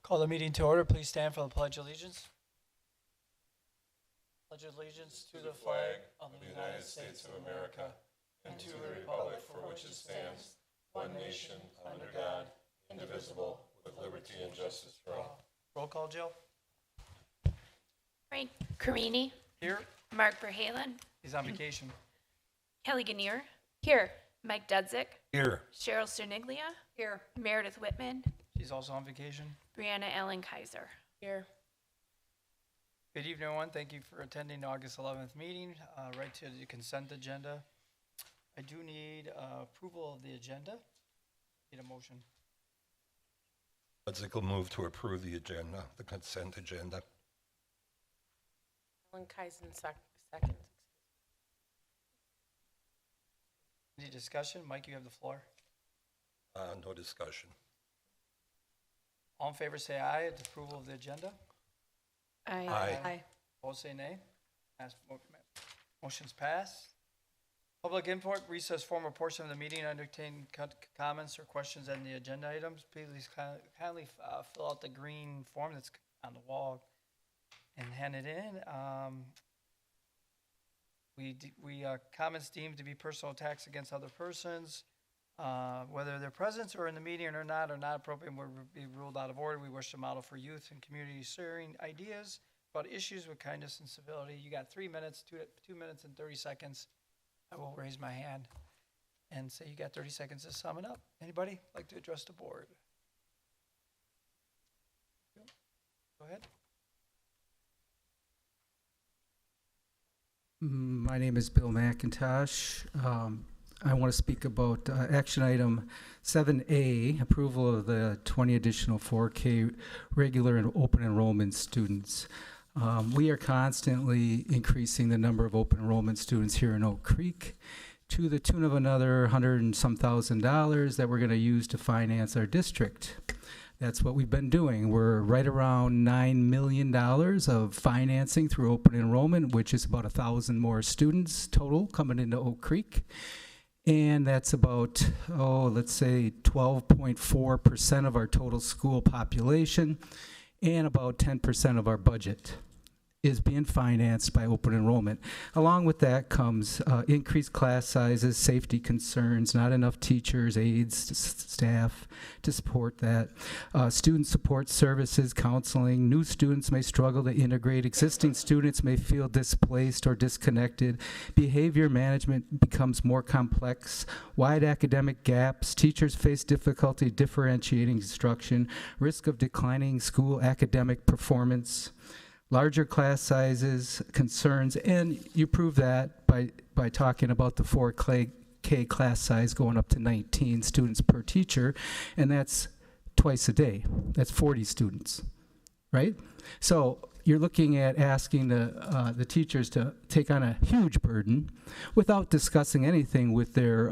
Call the meeting to order. Please stand for the Pledge of Allegiance. Pledge allegiance to the flag of the United States of America and to the republic for which it stands, one nation, under God, indivisible, with liberty and justice for all. Roll call, Jill. Frank Carini. Here. Mark Verhalen. He's on vacation. Kelly Gannier. Here. Mike Dudzik. Here. Cheryl Sterniglia. Here. Meredith Whitman. She's also on vacation. Brianna Ellen Kaiser. Here. Good evening, everyone. Thank you for attending the August 11th meeting. Right to the consent agenda. I do need approval of the agenda. Need a motion. Let's move to approve the agenda, the consent agenda. Ellen Kaiser second. Any discussion? Mike, you have the floor. No discussion. All in favor say aye at approval of the agenda. Aye. Opposed say nay. Motion's passed. Public input, recess formal portion of the meeting, entertain comments or questions on the agenda items. Please kindly fill out the green form that's on the wall and hand it in. Comments deemed to be personal attacks against other persons, whether their presence or in the meeting or not, are not appropriate and will be ruled out of order. We wish to model for youth and community sharing ideas about issues with kindness and civility. You got 3 minutes, 2 minutes and 30 seconds. I will raise my hand and say you got 30 seconds to sum it up. Anybody like to address the board? Go ahead. My name is Bill McIntosh. I want to speak about action item 7A, approval of the 20 additional 4K regular and open enrollment students. We are constantly increasing the number of open enrollment students here in Oak Creek to the tune of another $100 and some thousand that we're going to use to finance our district. That's what we've been doing. We're right around $9 million of financing through open enrollment, which is about 1,000 more students total coming into Oak Creek. And that's about, let's say 12.4% of our total school population and about 10% of our budget is being financed by open enrollment. Along with that comes increased class sizes, safety concerns, not enough teachers, aides, staff to support that. Student support services, counseling. New students may struggle to integrate. Existing students may feel displaced or disconnected. Behavior management becomes more complex. Wide academic gaps. Teachers face difficulty differentiating instruction. Risk of declining school academic performance. Larger class sizes, concerns, and you prove that by talking about the 4K class size going up to 19 students per teacher, and that's twice a day. That's 40 students, right? So you're looking at asking the teachers to take on a huge burden without discussing anything with their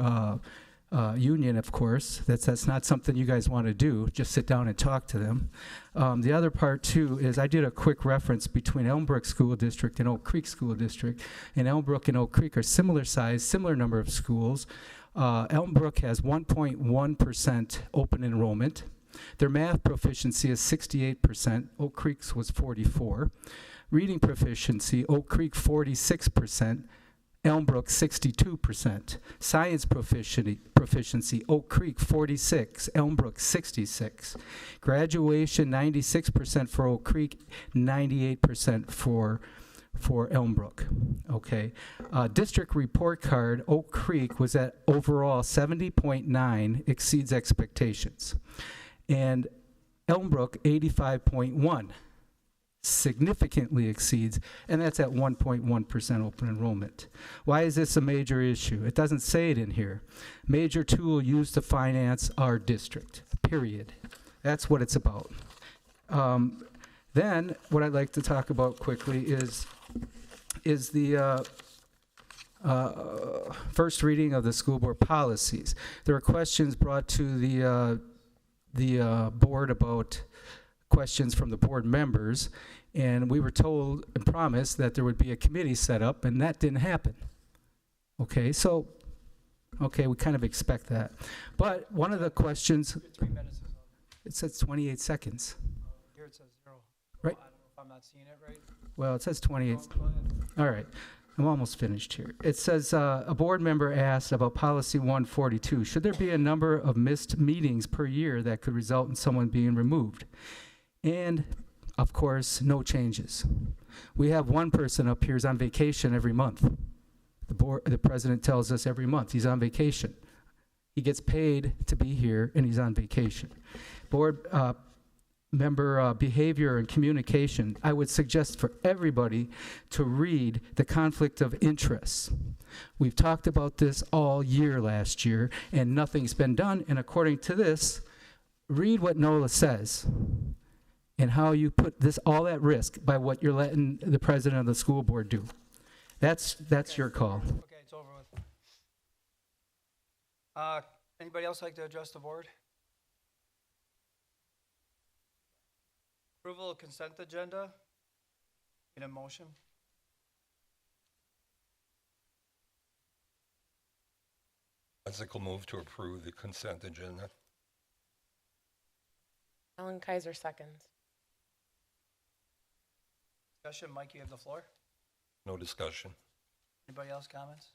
union, of course. That's not something you guys want to do, just sit down and talk to them. The other part, too, is I did a quick reference between Elmbrook School District and Oak Creek School District. And Elmbrook and Oak Creek are similar size, similar number of schools. Elmbrook has 1.1% open enrollment. Their math proficiency is 68%. Oak Creek's was 44%. Reading proficiency, Oak Creek 46%. Elmbrook 62%. Science proficiency, Oak Creek 46, Elmbrook 66. Graduation 96% for Oak Creek, 98% for Elmbrook. Okay. District report card, Oak Creek was at overall 70.9, exceeds expectations. And Elmbrook 85.1. Significantly exceeds, and that's at 1.1% open enrollment. Why is this a major issue? It doesn't say it in here. Major tool used to finance our district, period. That's what it's about. Then, what I'd like to talk about quickly is the first reading of the school board policies. There were questions brought to the board about questions from the board members, and we were told and promised that there would be a committee set up, and that didn't happen. Okay, so, we kind of expect that. But one of the questions, 3 minutes is all. it says 28 seconds. here it says 0. Right. I don't know if I'm not seeing it right. Well, it says 28. Go ahead. All right. I'm almost finished here. It says a board member asked about policy 142. Should there be a number of missed meetings per year that could result in someone being removed? And of course, no changes. We have one person up here who's on vacation every month. The president tells us every month he's on vacation. He gets paid to be here and he's on vacation. Board member behavior and communication, I would suggest for everybody to read the conflict of interest. We've talked about this all year last year, and nothing's been done. And according to this, read what NOLA says and how you put this all at risk by what you're letting the president of the school board do. That's your call. Okay, it's over with. Anybody else like to address the board? Approval of consent agenda. Need a motion? Isaac will move to approve the consent agenda. Ellen Kaiser seconds. Discussion, Mike, you have the floor. No discussion. Anybody else comments?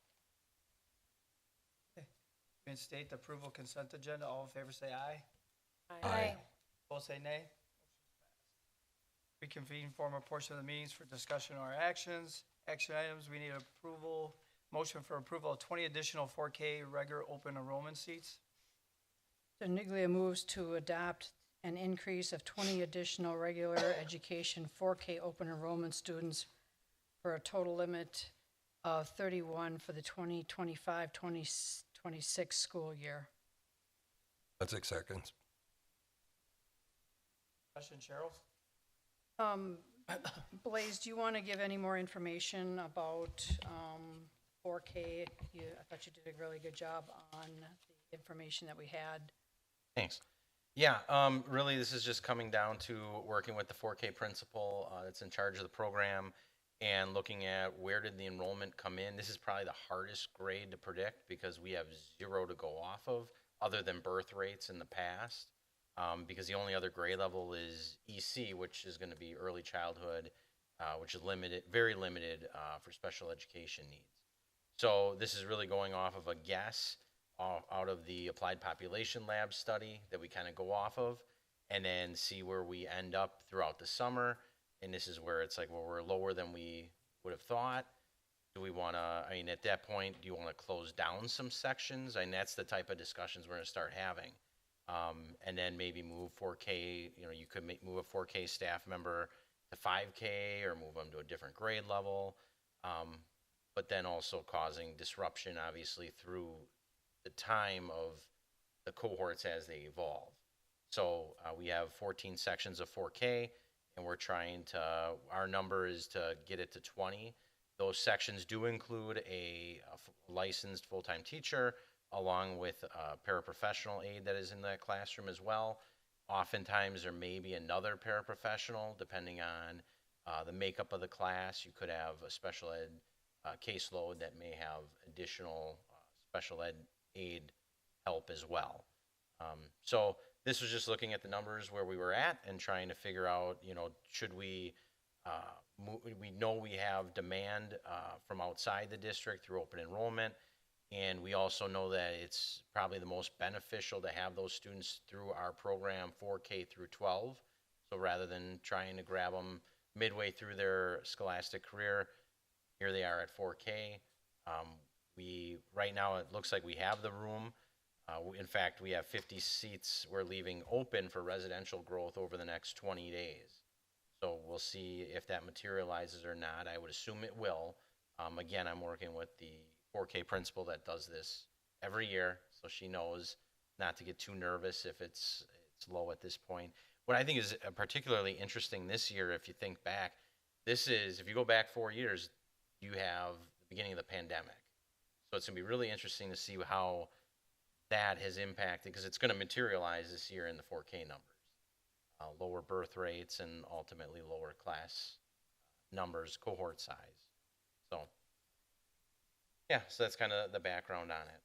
Okay. Reinstate the approval consent agenda. All in favor say aye. Aye. Opposed say nay. Reconvene former portion of the meetings for discussion or actions. Action items, we need approval, motion for approval of 20 additional 4K regular open enrollment seats. Deniglia moves to adopt an increase of 20 additional regular education 4K open enrollment students for a total limit of 31 for the 2025-2026 school year. Isaac seconds. Discussion, Cheryl? Blaze, do you want to give any more information about 4K? I thought you did a really good job on the information that we had. Thanks. Yeah, really this is just coming down to working with the 4K principal that's in charge of the program and looking at where did the enrollment come in. This is probably the hardest grade to predict because we have 0 to go off of other than birth rates in the past. Because the only other grade level is EC, which is going to be early childhood, which is limited, very limited for special education needs. So this is really going off of a guess out of the Applied Population Lab study that we kind of go off of, and then see where we end up throughout the summer. And this is where it's like, well, we're lower than we would have thought. Do we want to, I mean, at that point, do you want to close down some sections? And that's the type of discussions we're going to start having. And then maybe move 4K, you know, you could move a 4K staff member to 5K or move them to a different grade level. But then also causing disruption, obviously, through the time of the cohorts as they evolve. So we have 14 sections of 4K, and we're trying to, our number is to get it to 20. Those sections do include a licensed full-time teacher, along with a paraprofessional aide that is in that classroom as well. Oftentimes there may be another paraprofessional depending on the makeup of the class. You could have a special ed caseload that may have additional special ed aid help as well. So this was just looking at the numbers where we were at and trying to figure out, you know, should we we know we have demand from outside the district through open enrollment. And we also know that it's probably the most beneficial to have those students through our program 4K through 12. So rather than trying to grab them midway through their scholastic career, here they are at 4K. Right now it looks like we have the room. In fact, we have 50 seats we're leaving open for residential growth over the next 20 days. So we'll see if that materializes or not. I would assume it will. Again, I'm working with the 4K principal that does this every year, so she knows not to get too nervous if it's low at this point. What I think is particularly interesting this year, if you think back, this is, if you go back 4 years, you have the beginning of the pandemic. So it's going to be really interesting to see how that has impacted, because it's going to materialize this year in the 4K numbers. Lower birth rates and ultimately lower class numbers, cohort size. So yeah, so that's kind of the background on it.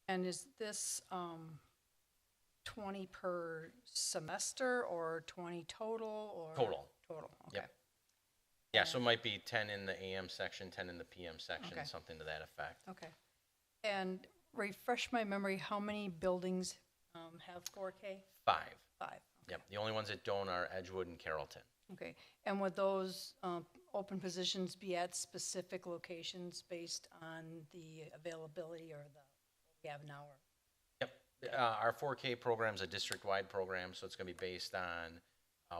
And is this 20 per semester or 20 total or? Total. Total, okay. Yep. Yeah, so it might be 10 in the AM section, 10 in the PM section, Okay. something to that effect. Okay. And refresh my memory, how many buildings have 4K? 5. 5. Yep. The only ones that don't are Edgewood and Carrollton. Okay. And would those open positions be at specific locations based on the availability or the, what we have now? Or? Yep. Our 4K program is a district-wide program, so it's going to be based on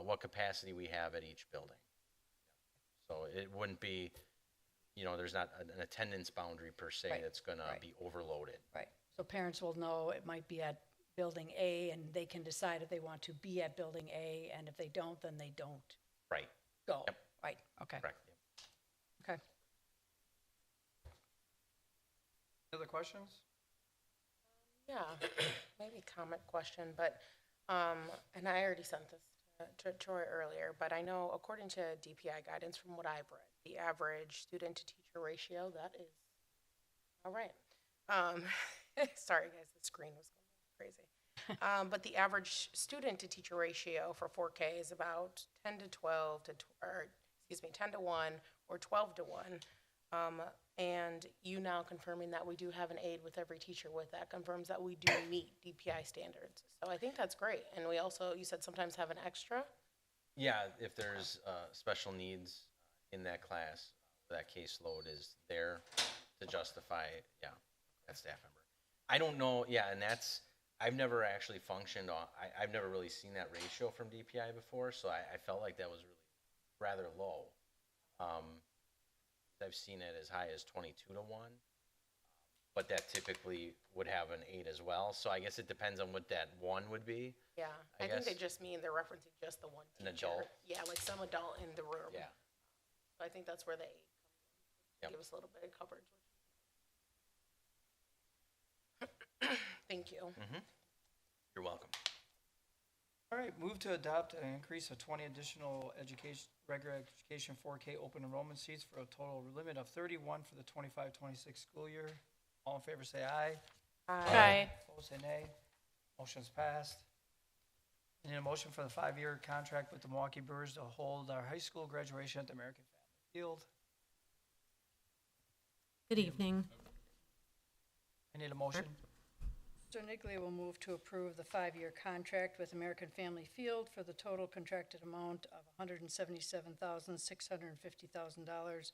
what capacity we have at each building. So it wouldn't be, there's not an attendance boundary per se Right, that's going right. to be overloaded. Right. So parents will know it might be at building A, and they can decide if they want to be at building A, and if they don't, then they don't Right. go. Yep. Right, okay. Correct. Yep. Okay. Any other questions? Yeah, maybe comment question, but, and I already sent this to Troy earlier, but I know according to DPI guidance, from what I've read, the average student to teacher ratio, that is, all right. Sorry guys, the screen was going crazy. But the average student to teacher ratio for 4K is about 10 to 1 or 12 to 1. And you now confirming that we do have an aide with every teacher with that confirms that we do meet DPI standards. So I think that's great. And we also, you said sometimes have an extra? Yeah, if there's special needs in that class, that caseload is there to justify, that staff member. I don't know, and I've never actually functioned on, I've never really seen that ratio from DPI before, so I felt like that was really rather low. I've seen it as high as 22 to 1, but that typically would have an 8 as well, so I guess it depends on what that 1 would be. Yeah, I I think they guess. just mean they're referencing just the one An teacher. adult? Yeah, like some adult in the room. Yeah. So I think that's where the aide comes in. Yep. Give us a little bit of coverage. Thank you. You're welcome. All right, move to adopt an increase of 20 additional regular education 4K open enrollment seats for a total limit of 31 for the 25-26 school year. All in favor, say aye. Aye. Opposed, say nay. Motion's passed. I need a motion for the 5-year contract with the Milwaukee Brewers to hold our high school graduation at the American Family Field. Good evening. I need a motion. Mr. Nigley will move to approve the 5-year contract with American Family Field for the total contracted amount of $177,650,000,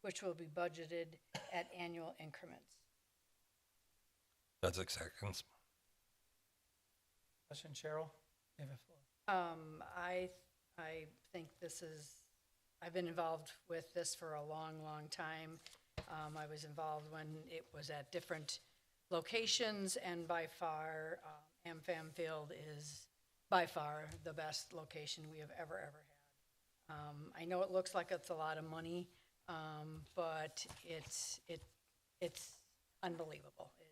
which will be budgeted at annual increments. Dudzik seconds. Question, Cheryl? You have the floor. I think this is, I've been involved with this for a long, long time. I was involved when it was at different locations, and by far, AmFam Field is by far the best location we have ever had. I know it looks like it's a lot of money, but it's unbelievable. It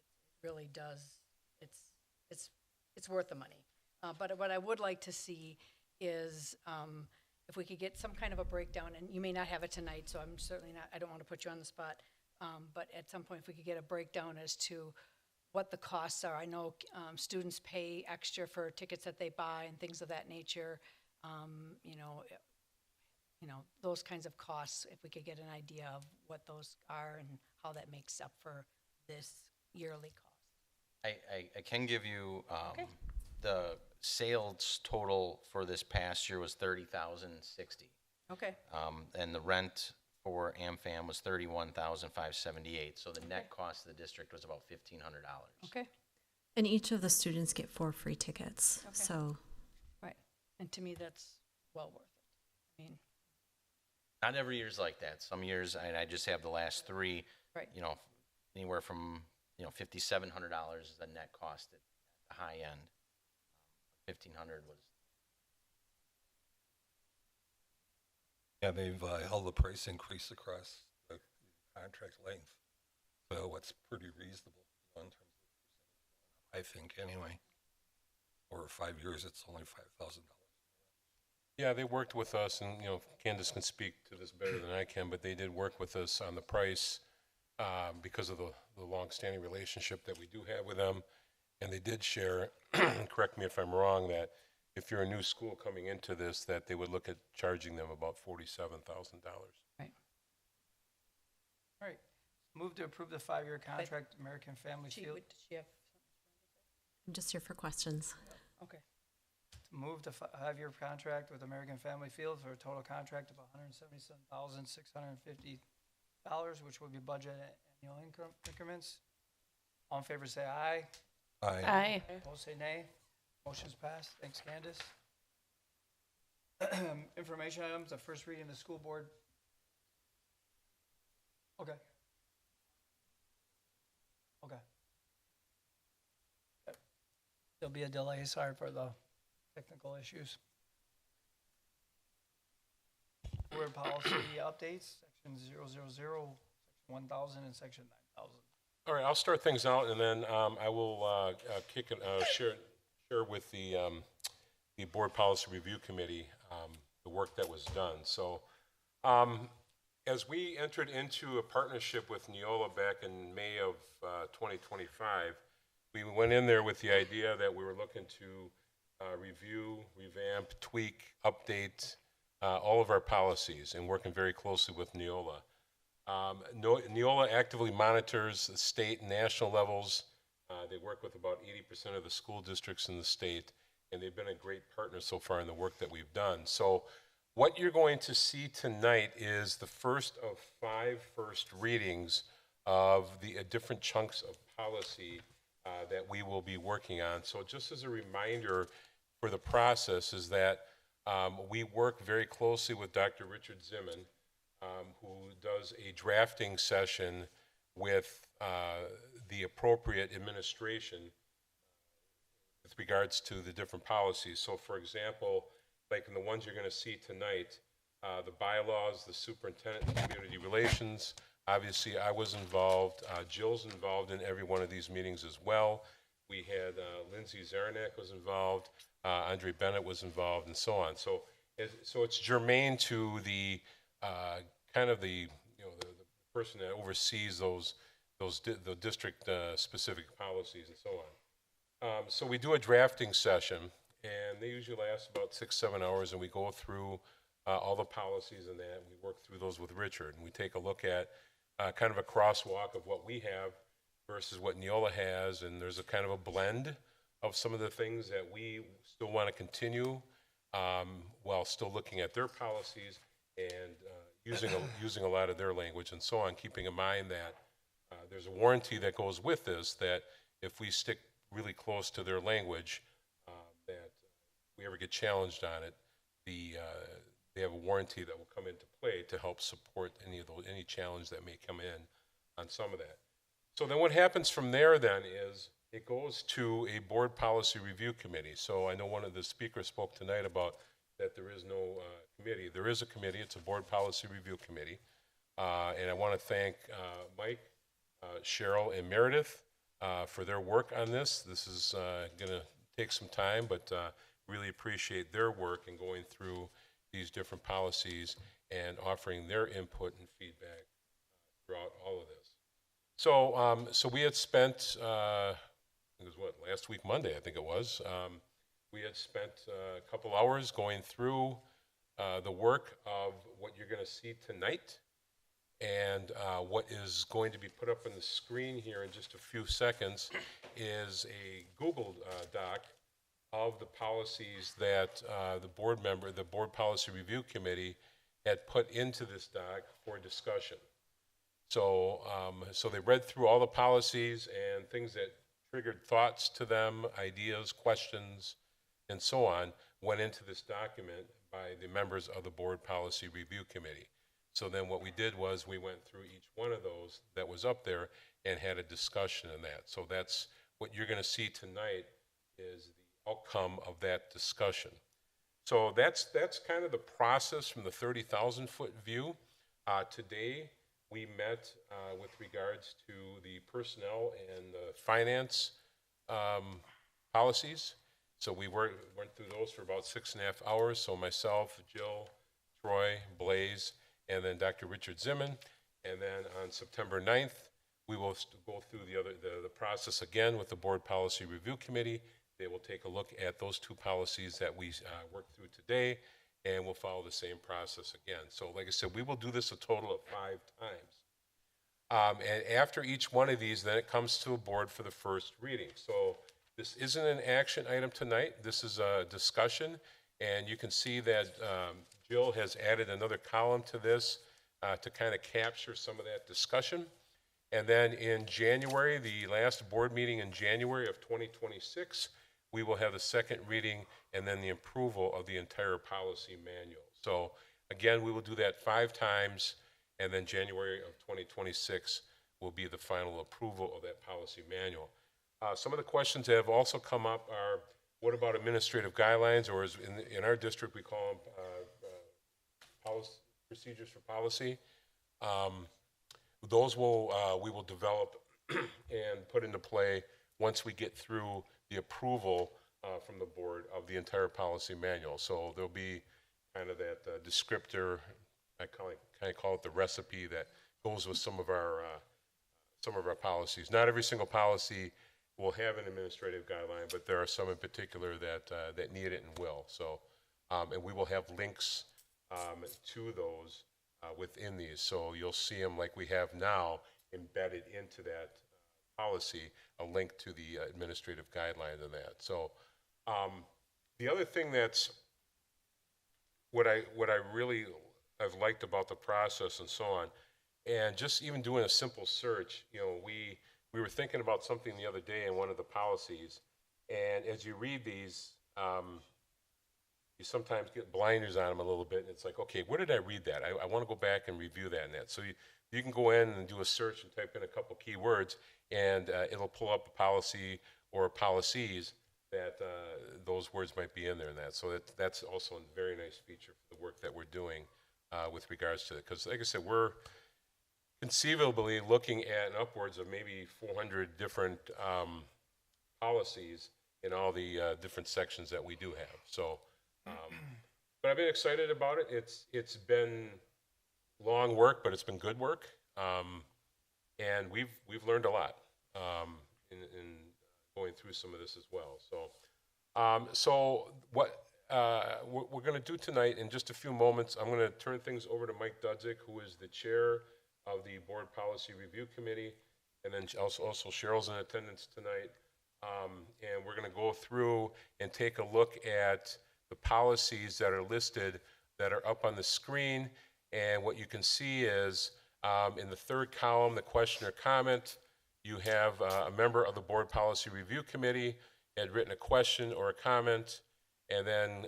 really does. It's worth the money. But what I would like to see is if we could get some kind of a breakdown, and you may not have it tonight, so I'm certainly not, I don't want to put you on the spot, but at some point, if we could get a breakdown as to what the costs are. I know students pay extra for tickets that they buy and things of that nature. Those kinds of costs, if we could get an idea of what those are and how that makes up for this yearly cost. I can give you, Okay. the sales total for this past year was $30,060. Okay, And the rent for AmFam was $31,578. So the net cost of the district was about $1,500. okay, And each of the students get 4 free tickets. Okay. So right. And to me, that's well worth it. I mean, Not every year's like that. Some years, and I just have the last 3, right. anywhere from, $5,700 is the net cost at the high end. 1,500 was. Yeah, they've held the price increase across the contract length. So it's pretty reasonable in terms of, I think, anyway. Over 5 years, it's only $5,000. Yeah, they worked with us, and, Candace can speak to this better than I can, but they did work with us on the price because of the long-standing relationship that we do have with them. And they did share, correct me if I'm wrong, that if you're a new school coming into this, that they would look at charging them about $47,000. Right. All right. Move to approve the 5-year contract, American Family Field. Did she have, I'm just here for questions. okay. Move to 5-year contract with American Family Field for a total contract of $177,650, which will be budget at annual increments. All in favor, say aye. Aye. Aye. Opposed, say nay. Motion's passed. Thanks, Candace. Information items, the first reading of the school board. Okay. Okay. Yep. There'll be a delay, sorry for the technical issues. Board policy updates, section 000, section 1000, and section 9000. All right, I'll start things out, and then I will share with the Board Policy Review Committee the work that was done. So as we entered into a partnership with Neola back in May of 2025, we went in there with the idea that we were looking to review, revamp, tweak, update all of our policies, and working very closely with Neola. Neola actively monitors the state and national levels. They work with about 80% of the school districts in the state, and they've been a great partner so far in the work that we've done. So what you're going to see tonight is the first of 5 first readings of the different chunks of policy that we will be working on. So just as a reminder for the process is that we work very closely with Dr. Richard Zimmern, who does a drafting session with the appropriate administration with regards to the different policies. So for example, like in the ones you're going to see tonight, the bylaws, the superintendent and community relations, obviously I was involved, Jill's involved in every one of these meetings as well. We had Lindsay Zaranek was involved, Andre Bennett was involved, and so on. So it's germane to the kind of the person that oversees the district specific policies and so on. So we do a drafting session, and they usually last about 6-7 hours, and we go through all the policies and that. We work through those with Richard, and we take a look at kind of a crosswalk of what we have versus what Neola has, and there's a kind of a blend of some of the things that we still want to continue while still looking at their policies and using a lot of their language and so on, keeping in mind that there's a warranty that goes with this, that if we stick really close to their language, that if we ever get challenged on it, they have a warranty that will come into play to help support any challenge that may come in on some of that. So then what happens from there then is it goes to a board policy review committee. So I know one of the speakers spoke tonight about that there is no committee. There is a committee. It's a board policy review committee. And I want to thank Mike, Cheryl, and Meredith for their work on this. This is going to take some time, but really appreciate their work in going through these different policies and offering their input and feedback throughout all of this. So, so we had spent, it was what, last week, Monday, I think it was. We had spent a couple hours going through the work of what you're going to see tonight and what is going to be put up on the screen here in just a few seconds is a Google Doc of the policies that the Board Policy Review Committee had put into this doc for discussion. So, so they read through all the policies and things that triggered thoughts to them, ideas, questions, and so on, went into this document by the members of the Board Policy Review Committee. So then what we did was we went through each one of those that was up there and had a discussion in that. So that's what you're going to see tonight is the outcome of that discussion. So that's kind of the process from the 30,000-foot view. Today, we met with regards to the personnel and the finance policies. So we went through those for about 6.5 hours. So myself, Jill, Troy, Blaze, and then Dr. Richard Zimmern. And then on September 9th, We will go through the process again with the Board Policy Review Committee. They will take a look at those two policies that we worked through today, and we'll follow the same process again. So like I said, we will do this a total of 5 times. And after each one of these, then it comes to a board for the first reading. So this isn't an action item tonight. This is a discussion, and you can see that Jill has added another column to this to kind of capture some of that discussion. And then in January, the last board meeting in January of 2026, we will have the second reading and then the approval of the entire policy manual. So again, we will do that 5 times, and then January of 2026 will be the final approval of that policy manual. Some of the questions that have also come up are, what about administrative guidelines, or as in our district, we call them procedures for policy. Those we will develop and put into play once we get through the approval from the board of the entire policy manual. So there'll be kind of that descriptor, I kind of call it the recipe that goes with some of our policies. Not every single policy will have an administrative guideline, but there are some in particular that need it and will. So, and we will have links to those within these. So you'll see them like we have now embedded into that policy, a link to the administrative guidelines and that. So the other thing that's what I really have liked about the process and so on, and just even doing a simple search, you know, we were thinking about something the other day in one of the policies, and as you read these, you sometimes get blinders on them a little bit, and it's like, okay, where did I read that? I want to go back and review that and that. So you can go in and do a search and type in a couple keywords, and it'll pull up a policy or policies that those words might be in there and that. So that's also a very nice feature for the work that we're doing with regards to it. Because like I said, we're conceivably looking at upwards of maybe 400 different policies in all the different sections that we do have. So, but I've been excited about it. It's been long work, but it's been good work, and we've learned a lot in going through some of this as well. So, so what we're going to do tonight, in just a few moments, I'm going to turn things over to Mike Dudzik, who is the chair of the Board Policy Review Committee, and then also Cheryl's in attendance tonight, and we're going to go through and take a look at the policies that are listed that are up on the screen. And what you can see is in the third column, the question or comment, you have a member of the Board Policy Review Committee had written a question or a comment, and then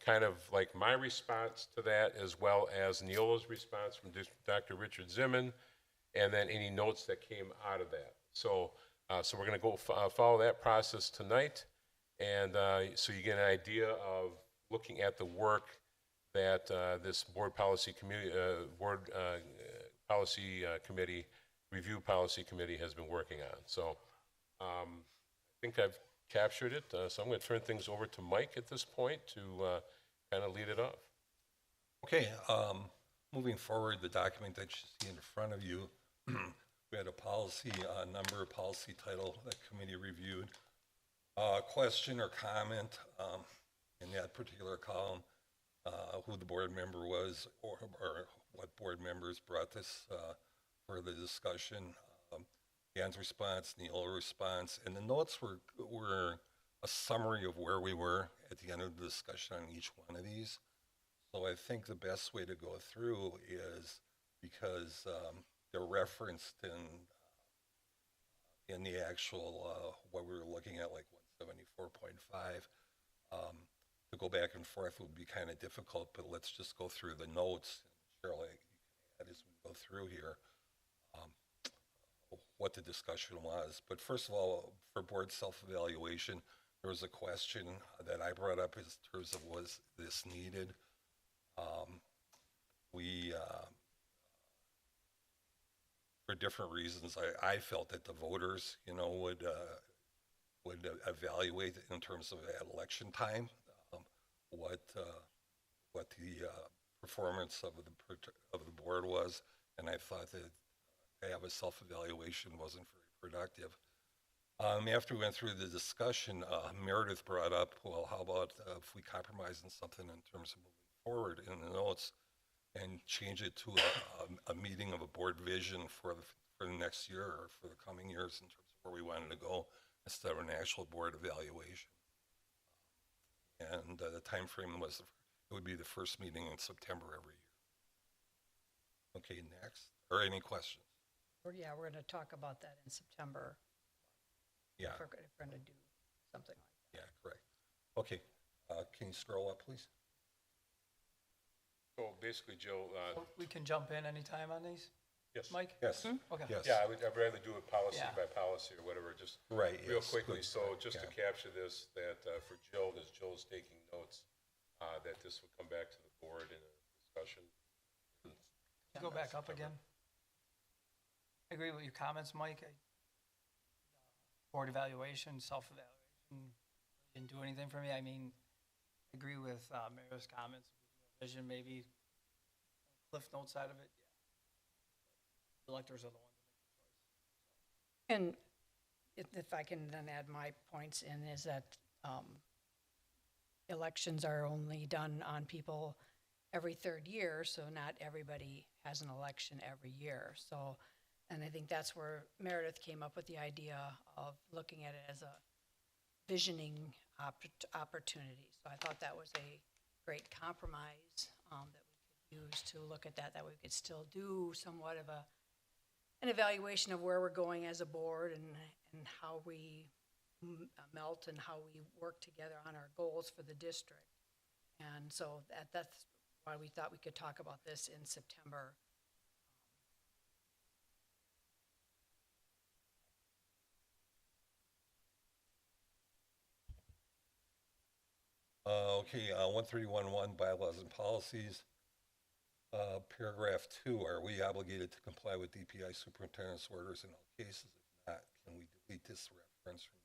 kind of like my response to that, as well as Neola's response from Dr. Richard Zimmern, and then any notes that came out of that. So, so we're going to go follow that process tonight, and so you get an idea of looking at the work that this Board Policy Committee, Review Policy Committee has been working on. So I think I've captured it. So I'm going to turn things over to Mike at this point to kind of lead it off. Okay, moving forward, the document that you see in front of you, we had a policy number, policy title that committee reviewed. Question or comment in that particular column, who the board member was, or what board members brought this for the discussion. Dan's response, Neola's response, and the notes were a summary of where we were at the end of the discussion on each one of these. So I think the best way to go through is, because they're referenced in the actual what we were looking at, like 174.5. To go back and forth would be kind of difficult, but let's just go through the notes. Cheryl, you can add as we go through here what the discussion was. But first of all, for board self-evaluation, there was a question that I brought up in terms of, was this needed? For different reasons, I felt that the voters, you know, would evaluate in terms of at election time what the performance of the board was, and I thought that have a self-evaluation wasn't very productive. After we went through the discussion, Meredith brought up, well, how about if we compromise on something in terms of moving forward in the notes and change it to a meeting of a board vision for the next year or for the coming years in terms of where we wanted to go instead of an actual board evaluation. And the time frame was, it would be the first meeting in September every year. Okay, next. Or any questions? Yeah, we're going to talk about that in September. Yeah, If we're going to do something like that. yeah, correct. Okay, can you scroll up, please? So basically, Joe, We can jump in anytime on these, yes. Mike? Yes, Okay. yes. Yeah, I'd rather do it policy Yeah. by policy or whatever, just Right, real yes, quickly. good, So right, just to yeah. capture this, that for Jill, as Jill's taking notes, that this will come back to the board in a discussion. Go back up again. I agree with your comments, Mike. Board evaluation, self-evaluation, didn't do anything for me. I mean, I agree with Mayor's comments. Vision, maybe Cliff Notes side of it, yeah. The electors are the ones that make the choice. And if I can then add my points in, is that elections are only done on people every third year, so not everybody has an election every year. So, and I think that's where Meredith came up with the idea of looking at it as a visioning opportunity. So I thought that was a great compromise that we could use to look at that we could still do somewhat of an evaluation of where we're going as a board and how we melt and how we work together on our goals for the district. And so that's why we thought we could talk about this in September. Okay, 131.1 bylaws and policies. Paragraph 2, are we obligated to comply with DPI superintendent's orders in all cases? If not, can we delete this reference from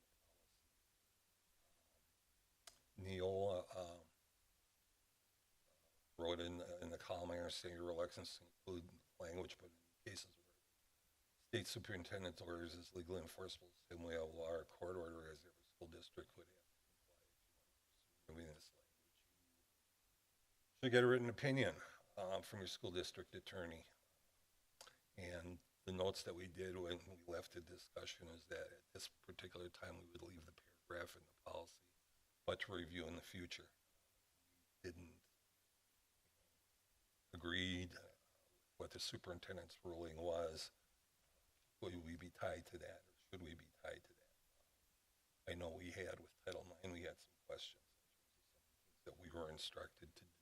the policy? Neil wrote in the column, I understand your reluctance to include language, but in cases where state superintendent's orders is legally enforceable, the same way a law or court order as every school district would have to comply. If you want to pursue moving this language, you should get a written opinion from your school district attorney. And the notes that we did when we left the discussion is that at this particular time, we would leave the paragraph in the policy, but to review in the future. We didn't agree what the superintendent's ruling was. Would we be tied to that, or should we be tied to that? I know we had with Title IX, we had some questions in terms of some things that we were instructed to do.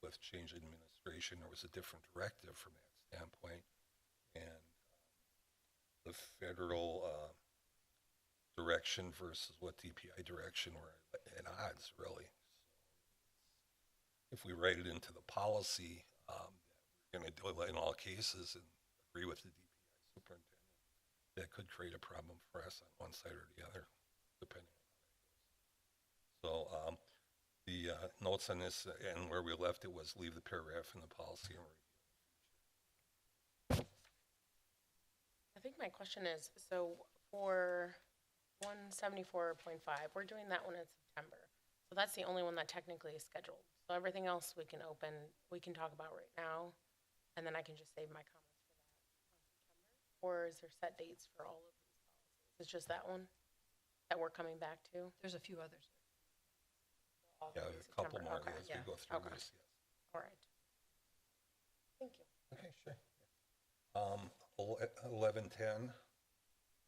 With change in administration, there was a different directive from that standpoint, and the federal direction versus what DPI direction were at odds, really. So if we write it into the policy that we're going to do it in all cases and agree with the DPI superintendent, that could create a problem for us on one side or the other, depending on how that goes. So the notes on this and where we left it was leave the paragraph in the policy and review. I think my question is, so for 174.5, we're doing that one in September. So that's the only one that technically is scheduled. So everything else we can talk about right now, and then I can just save my comments for that on September. Or is there set dates for all of these policies? It's just that one that we're coming back to? There's a few others. All Yeah, through a couple September. more Okay, as yeah. we go through Okay. this, yes. All right. Thank you. Okay, sure. 11:10.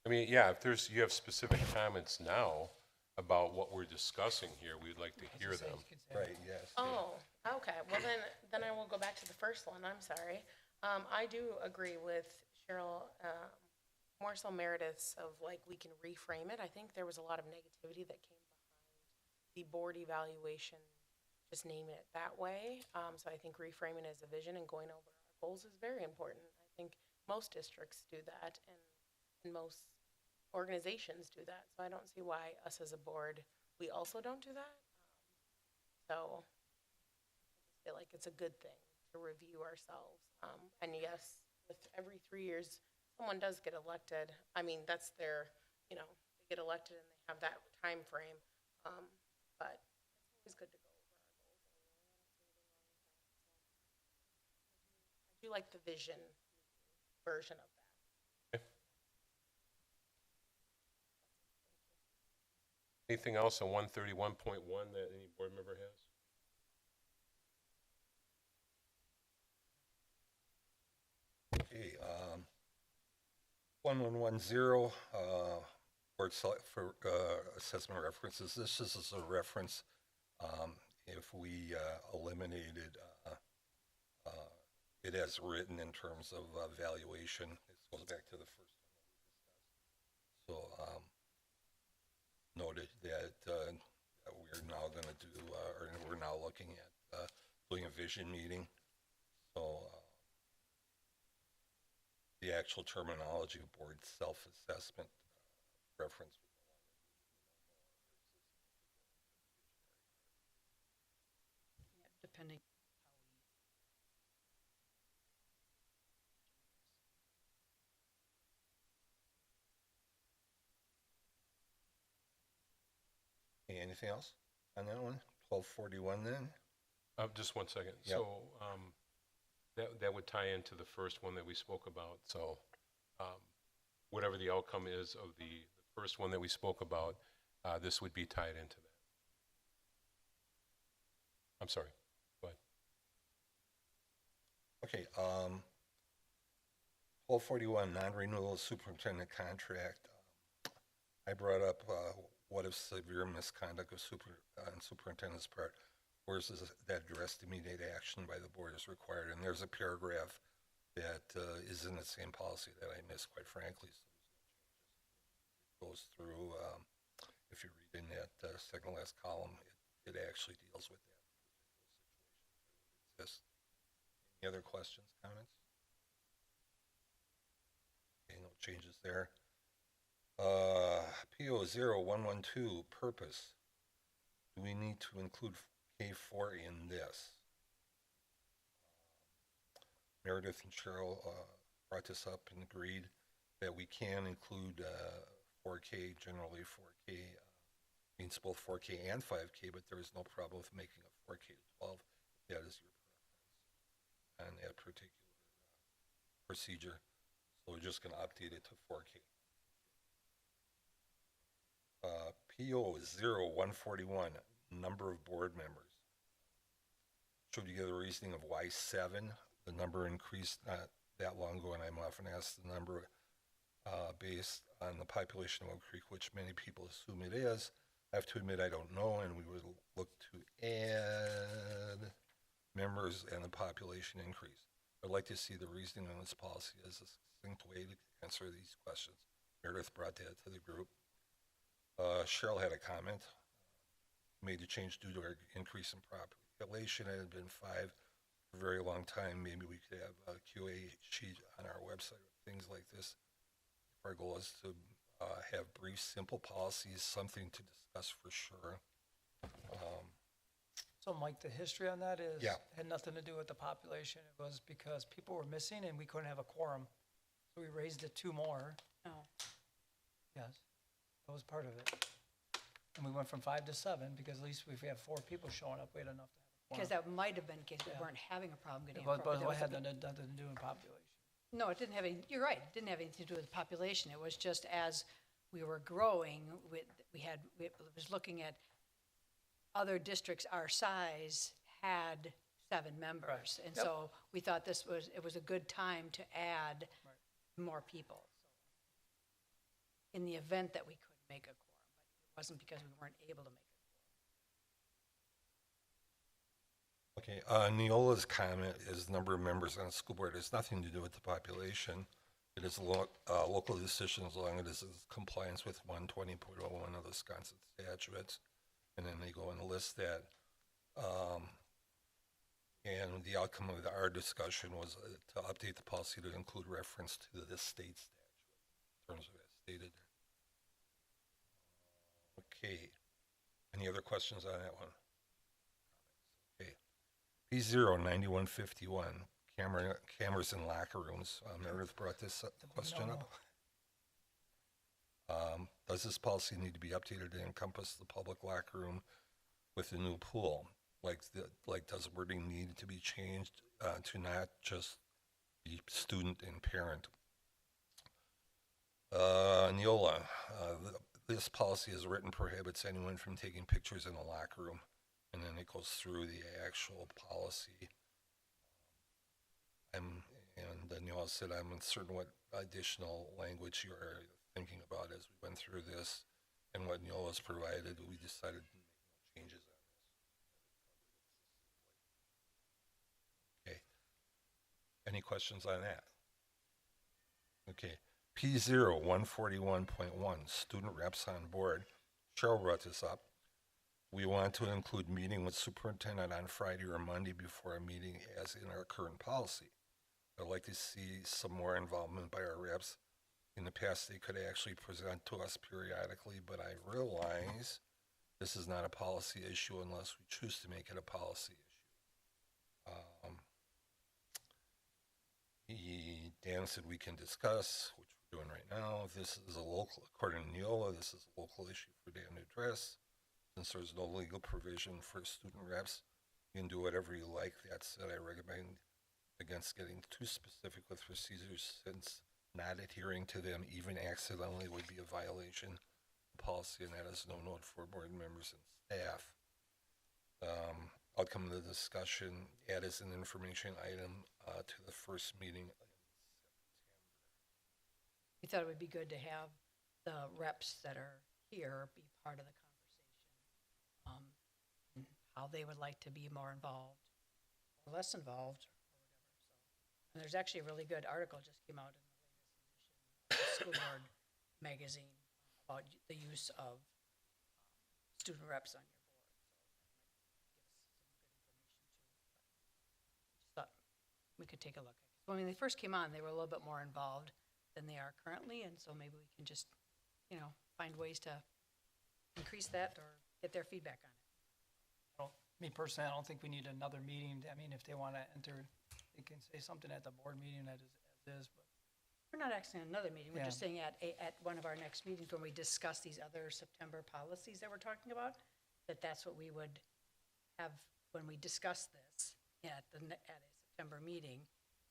I mean, yeah, if you have specific comments now about what we're discussing here, we'd like to hear them. Right, yes. Oh, okay. Well, then I will go back to the first one. I'm sorry. I do agree with Cheryl, more so Meredith's of like, we can reframe it. I think there was a lot of negativity that came behind the board evaluation, just naming it that way. So I think reframing as a vision and going over our goals is very important. I think most districts do that and most organizations do that. So I don't see why us as a board, we also don't do that. So I just feel like it's a good thing to review ourselves. And yes, with every 3 years, someone does get elected. I mean, that's their, they get elected and they have that time frame. But it's always good to go over our goals. I do like the vision version of that. Anything else on 131.1 that any board member has? Okay, 1110, board select for assessment references. This is a reference if we eliminated it as written in terms of valuation. It goes back to the first one that we discussed. So noted that we're now going to do, or we're now looking at doing a vision meeting. So the actual terminology of board self-assessment reference. Depending. Okay, anything else on that one? 1241 then? Just 1 second. Yep. So that would tie into the first one that we spoke about. So whatever the outcome is of the first one that we spoke about, this would be tied into that. I'm sorry. Go ahead. Okay, 1241, non-renewal superintendent contract. I brought up what if severe misconduct of on superintendent's part, whereas that addressed immediate action by the board is required. And there's a paragraph that is in the same policy that I missed, quite frankly. So it goes through, if you read in that second last column, it actually deals with that particular situation. Any other questions, comments? Okay, no changes there. PO 0112, purpose. Do we need to include K4 in this? Meredith and Cheryl brought this up and agreed that we can include 4K, generally 4K means both 4K and 5K, but there is no problem with making a 4K to 12 if that is your preference on that particular procedure. So we're just going to update it to 4K. PO 0141, number of board members. Showed you the reasoning of why 7. The number increased not that long ago, and I'm often asked the number based on the population of Oak Creek, which many people assume it is. I have to admit I don't know, and we would look to add members and the population increase. I'd like to see the reasoning on this policy as a succinct way to answer these questions. Meredith brought that to the group. Cheryl had a comment. Made the change due to our increase in population. It had been 5 for a very long time. Maybe we could have a QA sheet on our website with things like this. If our goal is to have brief, simple policies, something to discuss for sure. So Mike, the history on that is, Yeah. had nothing to do with the population. It was because people were missing and we couldn't have a quorum. So we raised it 2 more. Oh, Yes, that was part of it. And we went from 5 to 7 because at least if we have 4 people showing up, we had enough to have a because quorum. that might have been in case we Yeah. weren't having a problem getting a But quorum. That it was a had big- nothing to do with population. No, it didn't have any, you're right, it didn't have anything to do with the population. It was just as we were growing, we was looking at other districts our size had 7 members. And Yep. so we thought it was a good time to add Right. more people. In the event that we could make a quorum, but it wasn't because we weren't able to make a Okay, Neola's comment is number of members on the school board. It has nothing to do with the population. It is a local decision as long as it is in compliance with 120.01 of the Wisconsin statutes. And then they go and list that. And the outcome of our discussion was to update the policy to include reference to the state statute in terms of as stated. Okay. Any other questions on that one? Okay. P09151, cameras in locker rooms. Meredith brought this question up. Does this policy need to be updated to encompass the public locker room with the new pool? Like does wording need to be changed to not just the student and parent? Neola, this policy as written prohibits anyone from taking pictures in a locker room. And then it goes through the actual policy. And Neola said, I'm uncertain what additional language you are thinking about as we went through this. And what Neola's provided, we decided to make no changes on this. Okay. Any questions on that? Okay. P0141.1, student reps on board. Cheryl brought this up. We want to include meeting with superintendent on Friday or Monday before a meeting as in our current policy. I'd like to see some more involvement by our reps. In the past, they could actually present to us periodically, but I realize this is not a policy issue unless we choose to make it a policy issue. Dan said we can discuss, which we're doing right now. This is a local, according to Neola, this is a local issue for Dan to address. Since there's no legal provision for student reps, you can do whatever you like. That said, I recommend against getting too specific with procedures, since not adhering to them, even accidentally, would be a violation of policy, and that is no note for board members and staff. Outcome of the discussion, add as an information item to the first meeting in September. We thought it would be good to have the reps that are here be part of the conversation. And how they would like to be more involved, or less involved, or whatever. So, and there's actually a really good article just came out in the latest edition of the School Board magazine about the use of student reps on your board. So that might give us some good information too. But just thought we could take a look. When they first came on, they were a little bit more involved than they are currently, and so maybe we can just, find ways to increase that or get their feedback on it. Me personally, I don't think we need another meeting. I mean, if they want to enter, they can say something at the board meeting that is as is, but. We're not asking another meeting, we're Yeah. just saying at one of our next meetings, when we discuss these other September policies that we're talking about, that's what we would have, when we discuss this at a September meeting,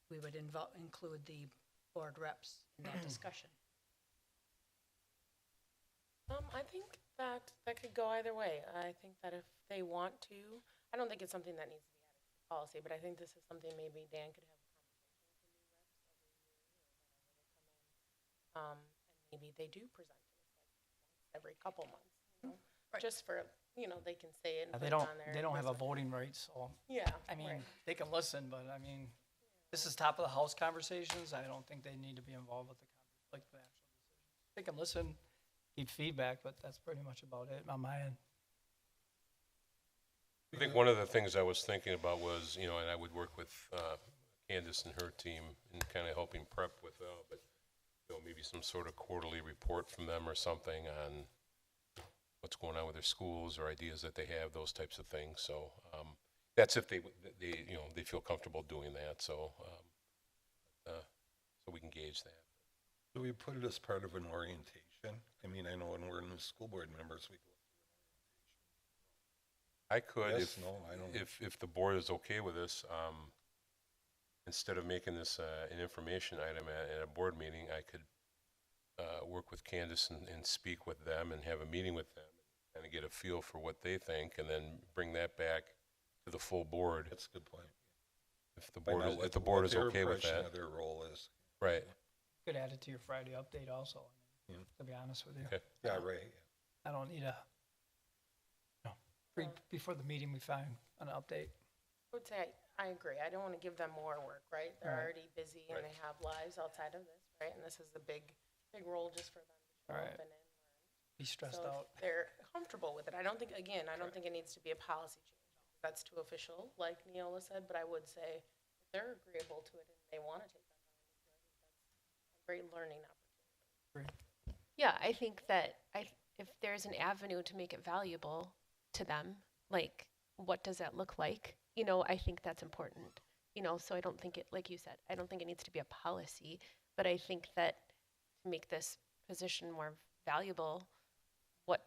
we would include the board reps in that discussion. I think that could go either way. I think that if they want to, I don't think it's something that needs to be added to the policy, but I think this is something maybe Dan could have a conversation with the new reps every year or whenever they come in. And maybe they do present to us like every couple months, Right. just for, they can say it and They put it don't, on there. they don't have a voting right, so, Yeah. I mean, right. they can listen, but I mean, this is top of the house conversations. I don't think they need to be involved with the actual decisions. They can listen, give feedback, but that's pretty much about it on my end. I think one of the things I was thinking about was, and I would work with Candace and her team in kind of helping prep with, but maybe some sort of quarterly report from them or something on what's going on with their schools or ideas that they have, those types of things. So that's if they feel comfortable doing that. So we can gauge that. Do we put it as part of an orientation? I mean, I know when we're new school board members, we go I could, Yes, no, I don't know. if the board is okay with this, instead of making this an information item at a board meeting, I could work with Candace and speak with them and have a meeting with them and get a feel for what they think, and then bring that back to the full board That's a good point. if the Find board out is, what- if the what board is their okay with impression that. of their role is. Right. Could add it to your Friday update also, Yeah. to be honest with you. Okay. Yeah, right. I don't need before the meeting, we find an update. I would say I agree. I don't want to give them more work, right? They're Right. already busy and they have lives outside of this, right? And this is a big role just for them to show Right. up and learn. Be stressed So if out. they're comfortable with it. I don't think it needs to be a policy change. That's too official, like Neola said, but I would say if they're agreeable to it and they want to take that on, that's a great learning opportunity. Yeah, I think that if there's an avenue to make it valuable to them, like what does that look like? You know, I think that's important. You know, so I don't think it, like you said, I don't think it needs to be a policy, but I think that to make this position more valuable, what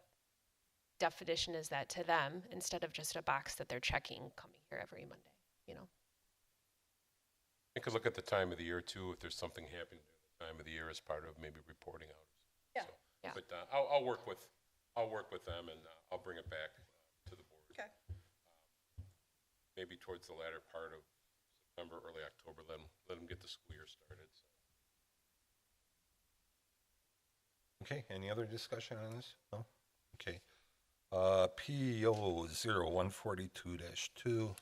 definition is that to them instead of just a box that they're checking coming here every Monday, you know? You could look at the time of the year too, if there's something happening at the time of the year as part of maybe reporting hours. Yeah. So, Yeah. But I'll work with them and I'll bring it back to the board. Okay. Maybe towards the latter part of September, early October, let them get the school year started. So. Okay, any other discussion on this? No? Okay. PO 0142-2,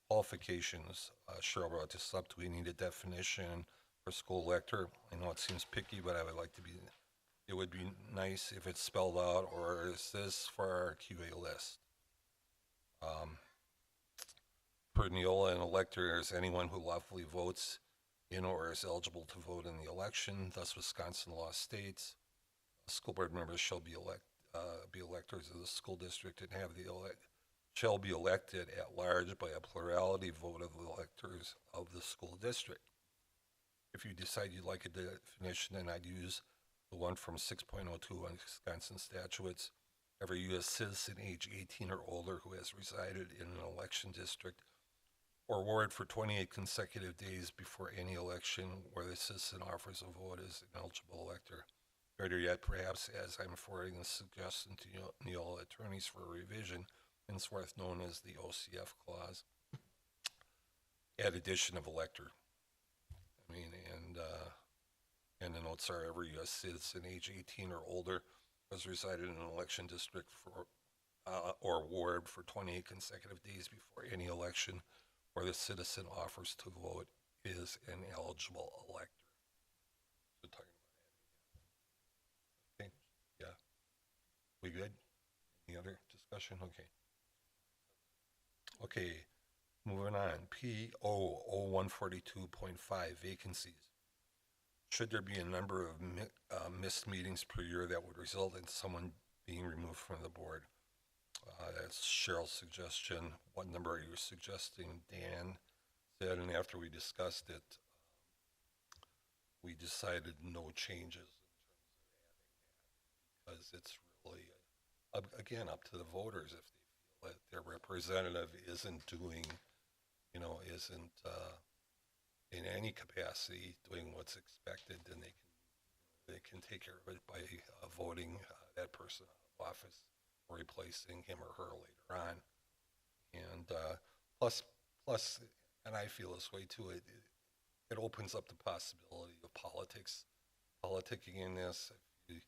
qualifications. Cheryl brought this up. Do we need a definition for school elector? I know it seems picky, but I would like to be, it would be nice if it's spelled out, or is this for our QA list? Per Neola, an elector is anyone who lawfully votes in or is eligible to vote in the election. Thus, Wisconsin law states school board members shall be electors of the school district and shall be elected at large by a plurality vote of the electors of the school district. If you decide you'd like a definition, then I'd use the one from 6.02 on Wisconsin statutes. Every U.S. citizen age 18 or older who has resided in an election district or ward for 28 consecutive days before any election where the citizen offers a vote is an eligible elector. Better yet, perhaps, as I'm forwarding this suggestion to Neola attorneys for revision, henceforth known as the OCF clause, add addition of elector. I mean, and the notes are every U.S. citizen age 18 or older has resided in an election district for or ward for 28 consecutive days before any election where the citizen offers to vote is an eligible elector. So talking about that. Okay, yeah. We good? Any other discussion? Okay. Okay, moving on. PO 0142.5, vacancies. Should there be a number of missed meetings per year that would result in someone being removed from the board? That's Cheryl's suggestion. What number are you suggesting? Dan said, and after we discussed it, we decided no changes in terms of adding that, because it's really, again, up to the voters. If they feel that their representative isn't doing, isn't in any capacity doing what's expected, then they can take care of it by voting that person out of office, replacing him or her later on. And plus, and I feel this way too, it opens up the possibility of politicking in this. If you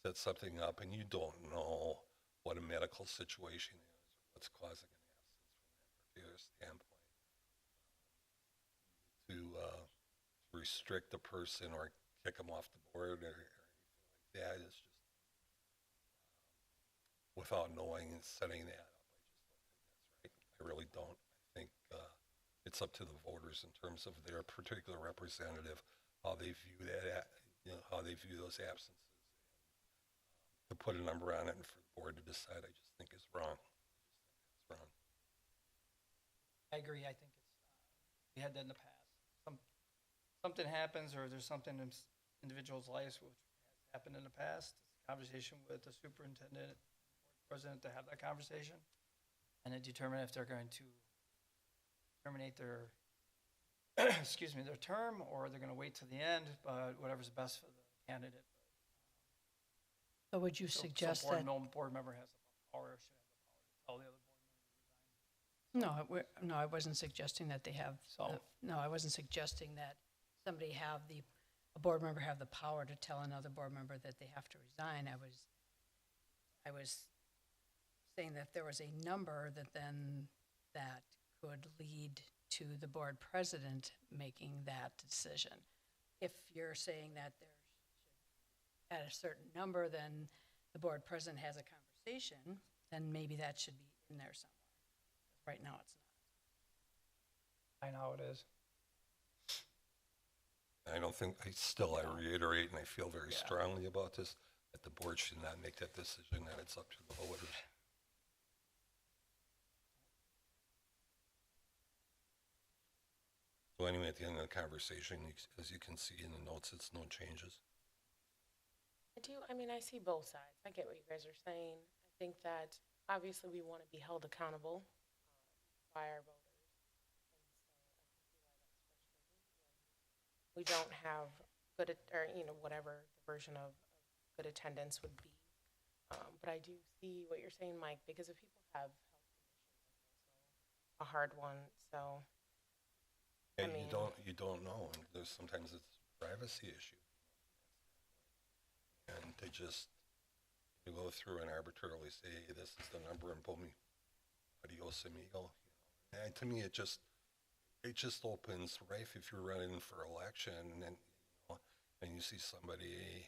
set something up and you don't know what a medical situation is, or what's causing an absence from that particular standpoint, to restrict the person or kick them off the board or anything like that is just without knowing and setting that up. I just don't think that's right. I really don't. I think it's up to the voters in terms of their particular representative, how they view that, how they view those absences. To put a number on it and for the board to decide, I just think is wrong. It's wrong. I agree. I think we had that in the past. Something happens or there's something in individuals' lives which has happened in the past. Conversation with the superintendent, president to have that conversation and then determine if they're going to terminate their, their term, or they're going to wait to the end, but whatever's best for the candidate. So would you suggest that? No board member has the power, should have the power to tell the other board member to resign. No, I wasn't suggesting that they have, So- no, I wasn't suggesting that somebody a board member have the power to tell another board member that they have to resign. I was saying that there was a number that could lead to the board president making that decision. If you're saying that at a certain number, then the board president has a conversation, then maybe that should be in there somewhere. Right now, it's not. I know how it is. I don't think, I reiterate, and I feel very strongly about this, that the board should not make that decision, that it's up to the voters. So anyway, at the end of the conversation, as you can see in the notes, it's no changes. I see both sides. I get what you guys are saying. I think that obviously we want to be held accountable by our voters. We don't have good, or, whatever the version of good attendance would be. But I do see what you're saying, Mike, because if people have health conditions, a hard one, so. Yeah, I mean- you don't know, and sometimes it's a privacy issue. And they just, you go through and arbitrarily say, hey, this is the number, and boom, adios amigo. And to me, it just opens, right, if you're running for election, and and you see somebody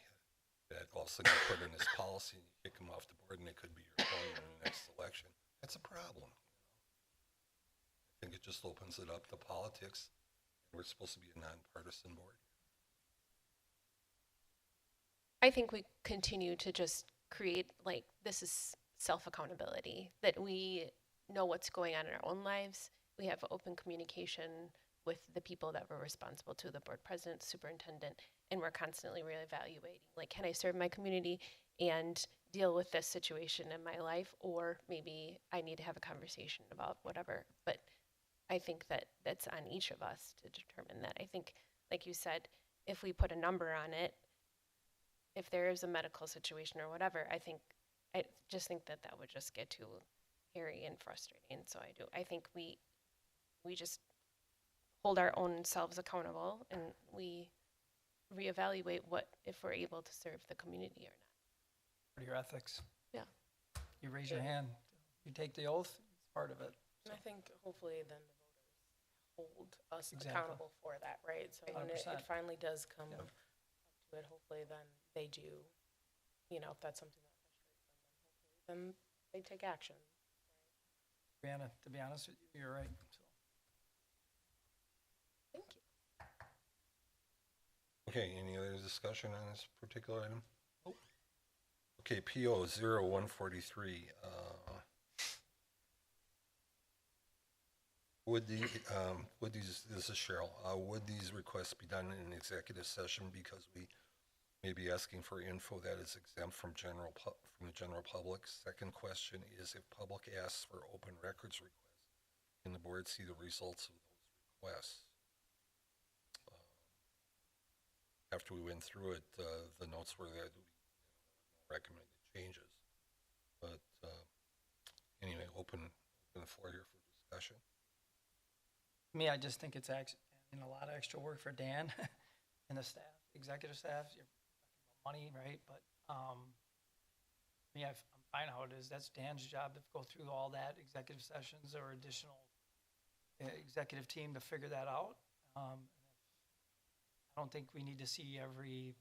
that all of a sudden you put in this policy, and you kick them off the board, and it could be your opponent in the next election. That's a problem. I think it just opens it up to politics. We're supposed to be a nonpartisan board. I think we continue to just create, like, this is self-accountability, that we know what's going on in our own lives. We have open communication with the people that we're responsible to, the board president, superintendent, and we're constantly reevaluating, like, can I serve my community and deal with this situation in my life, or maybe I need to have a conversation about whatever. But I think that that's on each of us to determine that. I think, like you said, if we put a number on it, if there is a medical situation or whatever, I just think that would just get too hairy and frustrating. So I think we just hold our own selves accountable, and we reevaluate if we're able to serve the community or not. What are your ethics? Yeah. You raise your hand, you take the oath, it's part of it. And I think hopefully then the voters hold us Exactly. accountable for that, right? So when it 100%. finally does come Yeah. up to it, hopefully then they do, if that's something that frustrates them, then they take action. Brianna, to be honest with you, you're right. So. Thank you. Okay, any other discussion on this particular item? Okay, PO 0143. This is Cheryl. Would these requests be done in an executive session because we may be asking for info that is exempt from the general public? Second question is, if public asks for open records requests, can the board see the results of those requests? After we went through it, the notes were that we recommended changes. But anyway, open the floor here for discussion. Me, I just think it's a lot of extra work for Dan and the staff, executive staff. You're talking about money, right? But I'm fine how it is. That's Dan's job to go through all that executive sessions or additional executive team to figure that out. I don't think we need to see every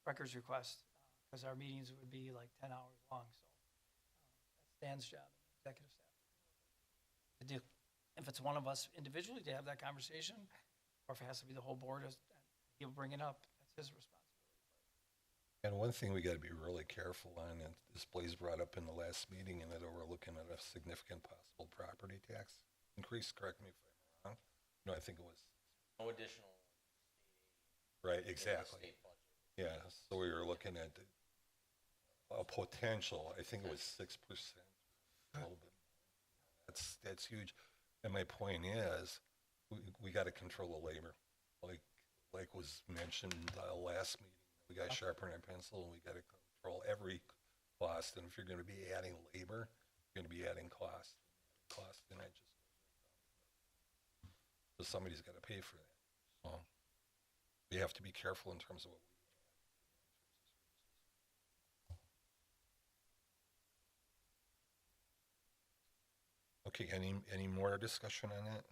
records request because our meetings would be like 10 hours long. So that's Dan's job, executive staff. To do, if it's one of us individually to have that conversation, or if it has to be the whole board, he'll bring it up. That's his responsibility. And one thing we got to be really careful on, and this Blaze brought up in the last meeting, and that we're looking at a significant possible property tax increase. Correct me if I'm wrong. No, I think it was. No additional. Right, exactly. Yeah, so we were looking at a potential, I think it was 6%, a little bit. That's huge. And my point is, we got to control the labor. Like was mentioned last meeting, we got to sharpen our pencil, and we got to control every cost. And if you're going to be adding labor, you're going to be adding cost, and that just so somebody's got to pay for that. So we have to be careful in terms of what we do. Okay, any more discussion on that?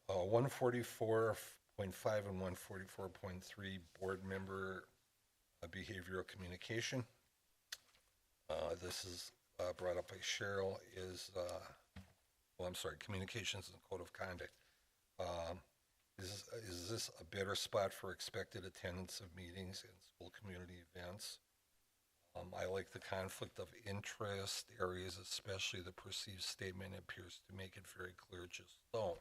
Uh, 144.5 and 144.3 board member behavioral communication. This is brought up by Cheryl communications and code of conduct. Is this a better spot for expected attendance of meetings and school community events. I like the conflict of interest areas, especially the perceived statement appears to make it very clear just so.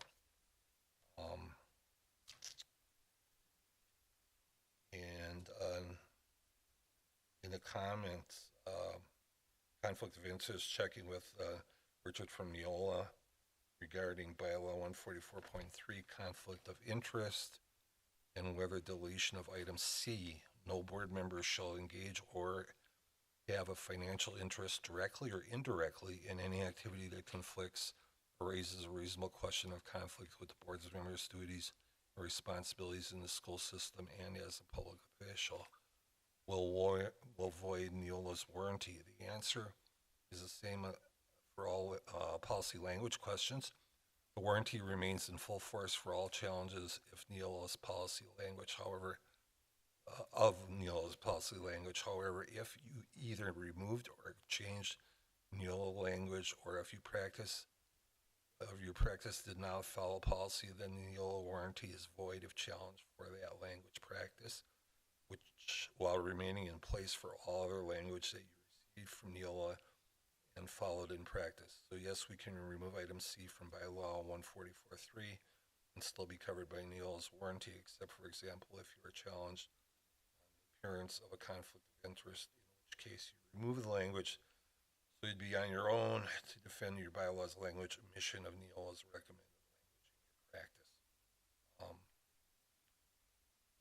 And in the comments, conflict of interest, checking with Richard from Neola regarding bylaw 144.3, conflict of interest, and whether deletion of item C, no board member shall engage or have a financial interest directly or indirectly in any activity that conflicts or raises a reasonable question of conflict with the board's members' duties or responsibilities in the school system and as a public official will void Neola's warranty. The answer is the same for all policy language questions. The warranty remains in full force for all challenges if Neola's policy language, however, if you either removed or changed Neola language, or if your practice did not follow policy, then the Neola warranty is void if challenged for that language practice, which while remaining in place for all other language that you received from Neola and followed in practice. So yes, we can remove item C from bylaw 144.3 and still be covered by Neola's warranty, except for example, if you are challenged appearance of a conflict of interest, in which case you remove the language, so you'd be on your own to defend your bylaws language omission of Neola's recommended language in your practice.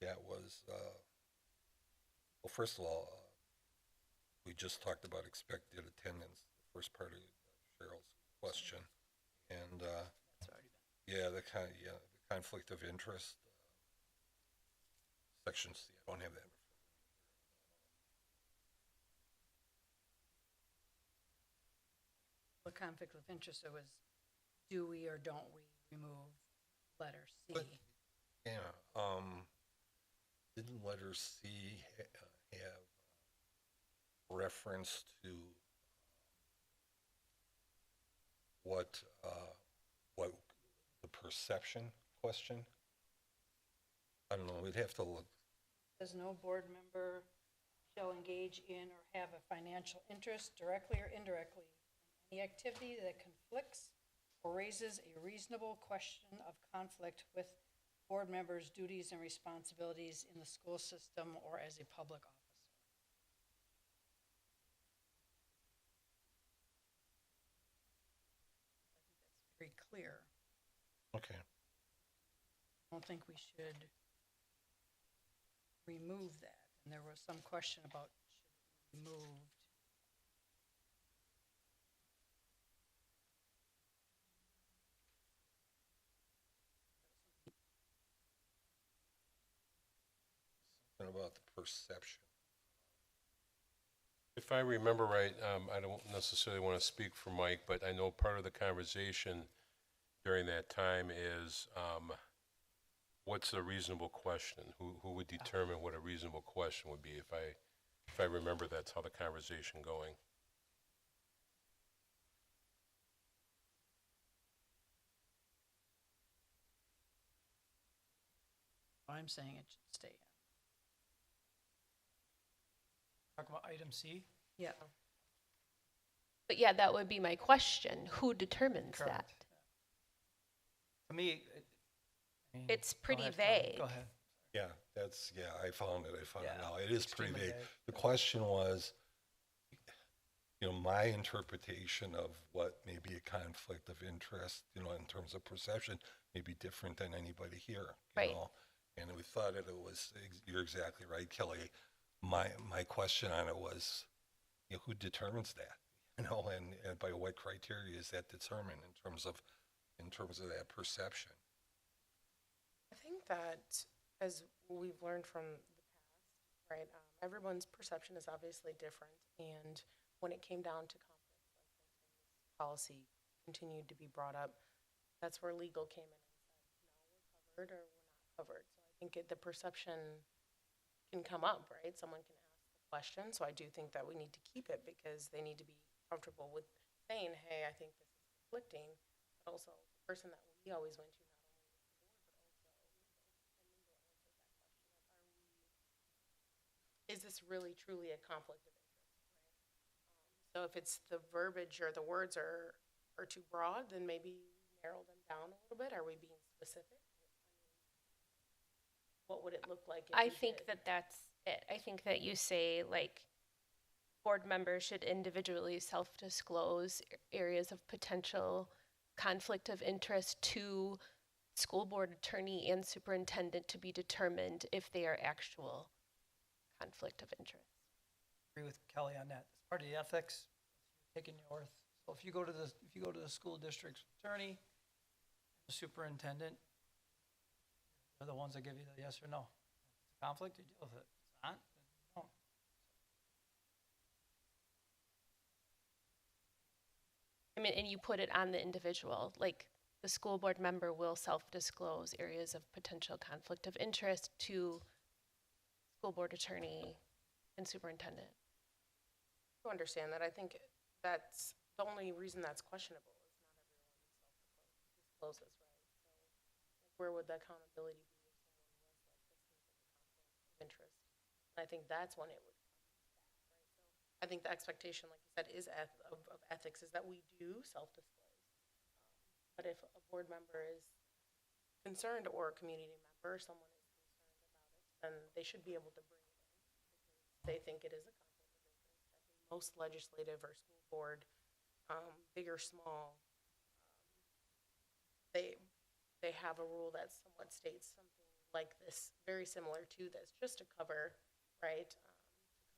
That was, well, first of all, we just talked about expected attendance, the first part of Cheryl's question, and the conflict of interest, section C. I don't have that. The conflict of interest, it was, do we or don't we remove letter C? But, yeah, didn't letter C have reference to what the perception question? I don't know, we'd have to look. Says no board member shall engage in or have a financial interest directly or indirectly in any activity that conflicts or raises a reasonable question of conflict with board members' duties and responsibilities in the school system or as a public officer. I think that's very clear. Okay. I don't think we should remove that. And there was some question about should it be removed. Something about the perception. If I remember right, I don't necessarily want to speak for Mike, but I know part of the conversation during that time is what's a reasonable question? Who would determine what a reasonable question would be? If I remember, that's how the conversation going. I'm saying it should stay in. Talk about item C. Yeah. But yeah, that would be my question. Who determines that? Correct. To me, I mean, It's go pretty ahead, Colin. vague. Go ahead. Yeah, I found it Yeah, now. It is pretty extremely vague. vague. The question was, my interpretation of what may be a conflict of interest, in terms of perception, may be different than anybody here, Right. And we thought that it was, you're exactly right, Kelly. My question on it was, who determines that? And by what criteria is that determined in terms of that perception? I think that, as we've learned from the past, right, everyone's perception is obviously different. And when it came down to conflicts, like policy continued to be brought up, that's where legal came in and said, no, we're covered or we're not covered. So I think the perception can come up, right? Someone can ask the question. So I do think that we need to keep it because they need to be comfortable with saying, hey, I think this is conflicting. But also, the person that we always went to, not only with the board, but also is this really truly a conflict of interest, right? So if it's the verbiage or the words are too broad, then maybe narrow them down a little bit. Are we being specific? What would it look like if I we think did? that that's it. I think that you say like board members should individually self-disclose areas of potential conflict of interest to school board attorney and superintendent to be determined if they are actual conflict of interest. Agree with Kelly on that. It's part of the ethics, taking the oath. So if you go to the school district's attorney, the superintendent, they're the ones that give you the yes or no. If it's a conflict, you deal with it. If it's not, then you don't. I mean, and you put it on the individual, like the school board member will self-disclose areas of potential conflict of interest to school board attorney and superintendent. To understand that, I think that's the only reason that's questionable is not everyone self-discloses, right? So where would the accountability be if someone was like, this seems like a conflict of interest? And I think that's when it would come back, right? So I think the expectation, like you said, is of ethics is that we do self-disclose. But if a board member is concerned or a community member, someone is concerned about it, then they should be able to bring it in because they think it is a conflict of interest. I think most legislative or school board, big or small, they have a rule that somewhat states something like this, very similar to this, just to cover, right, to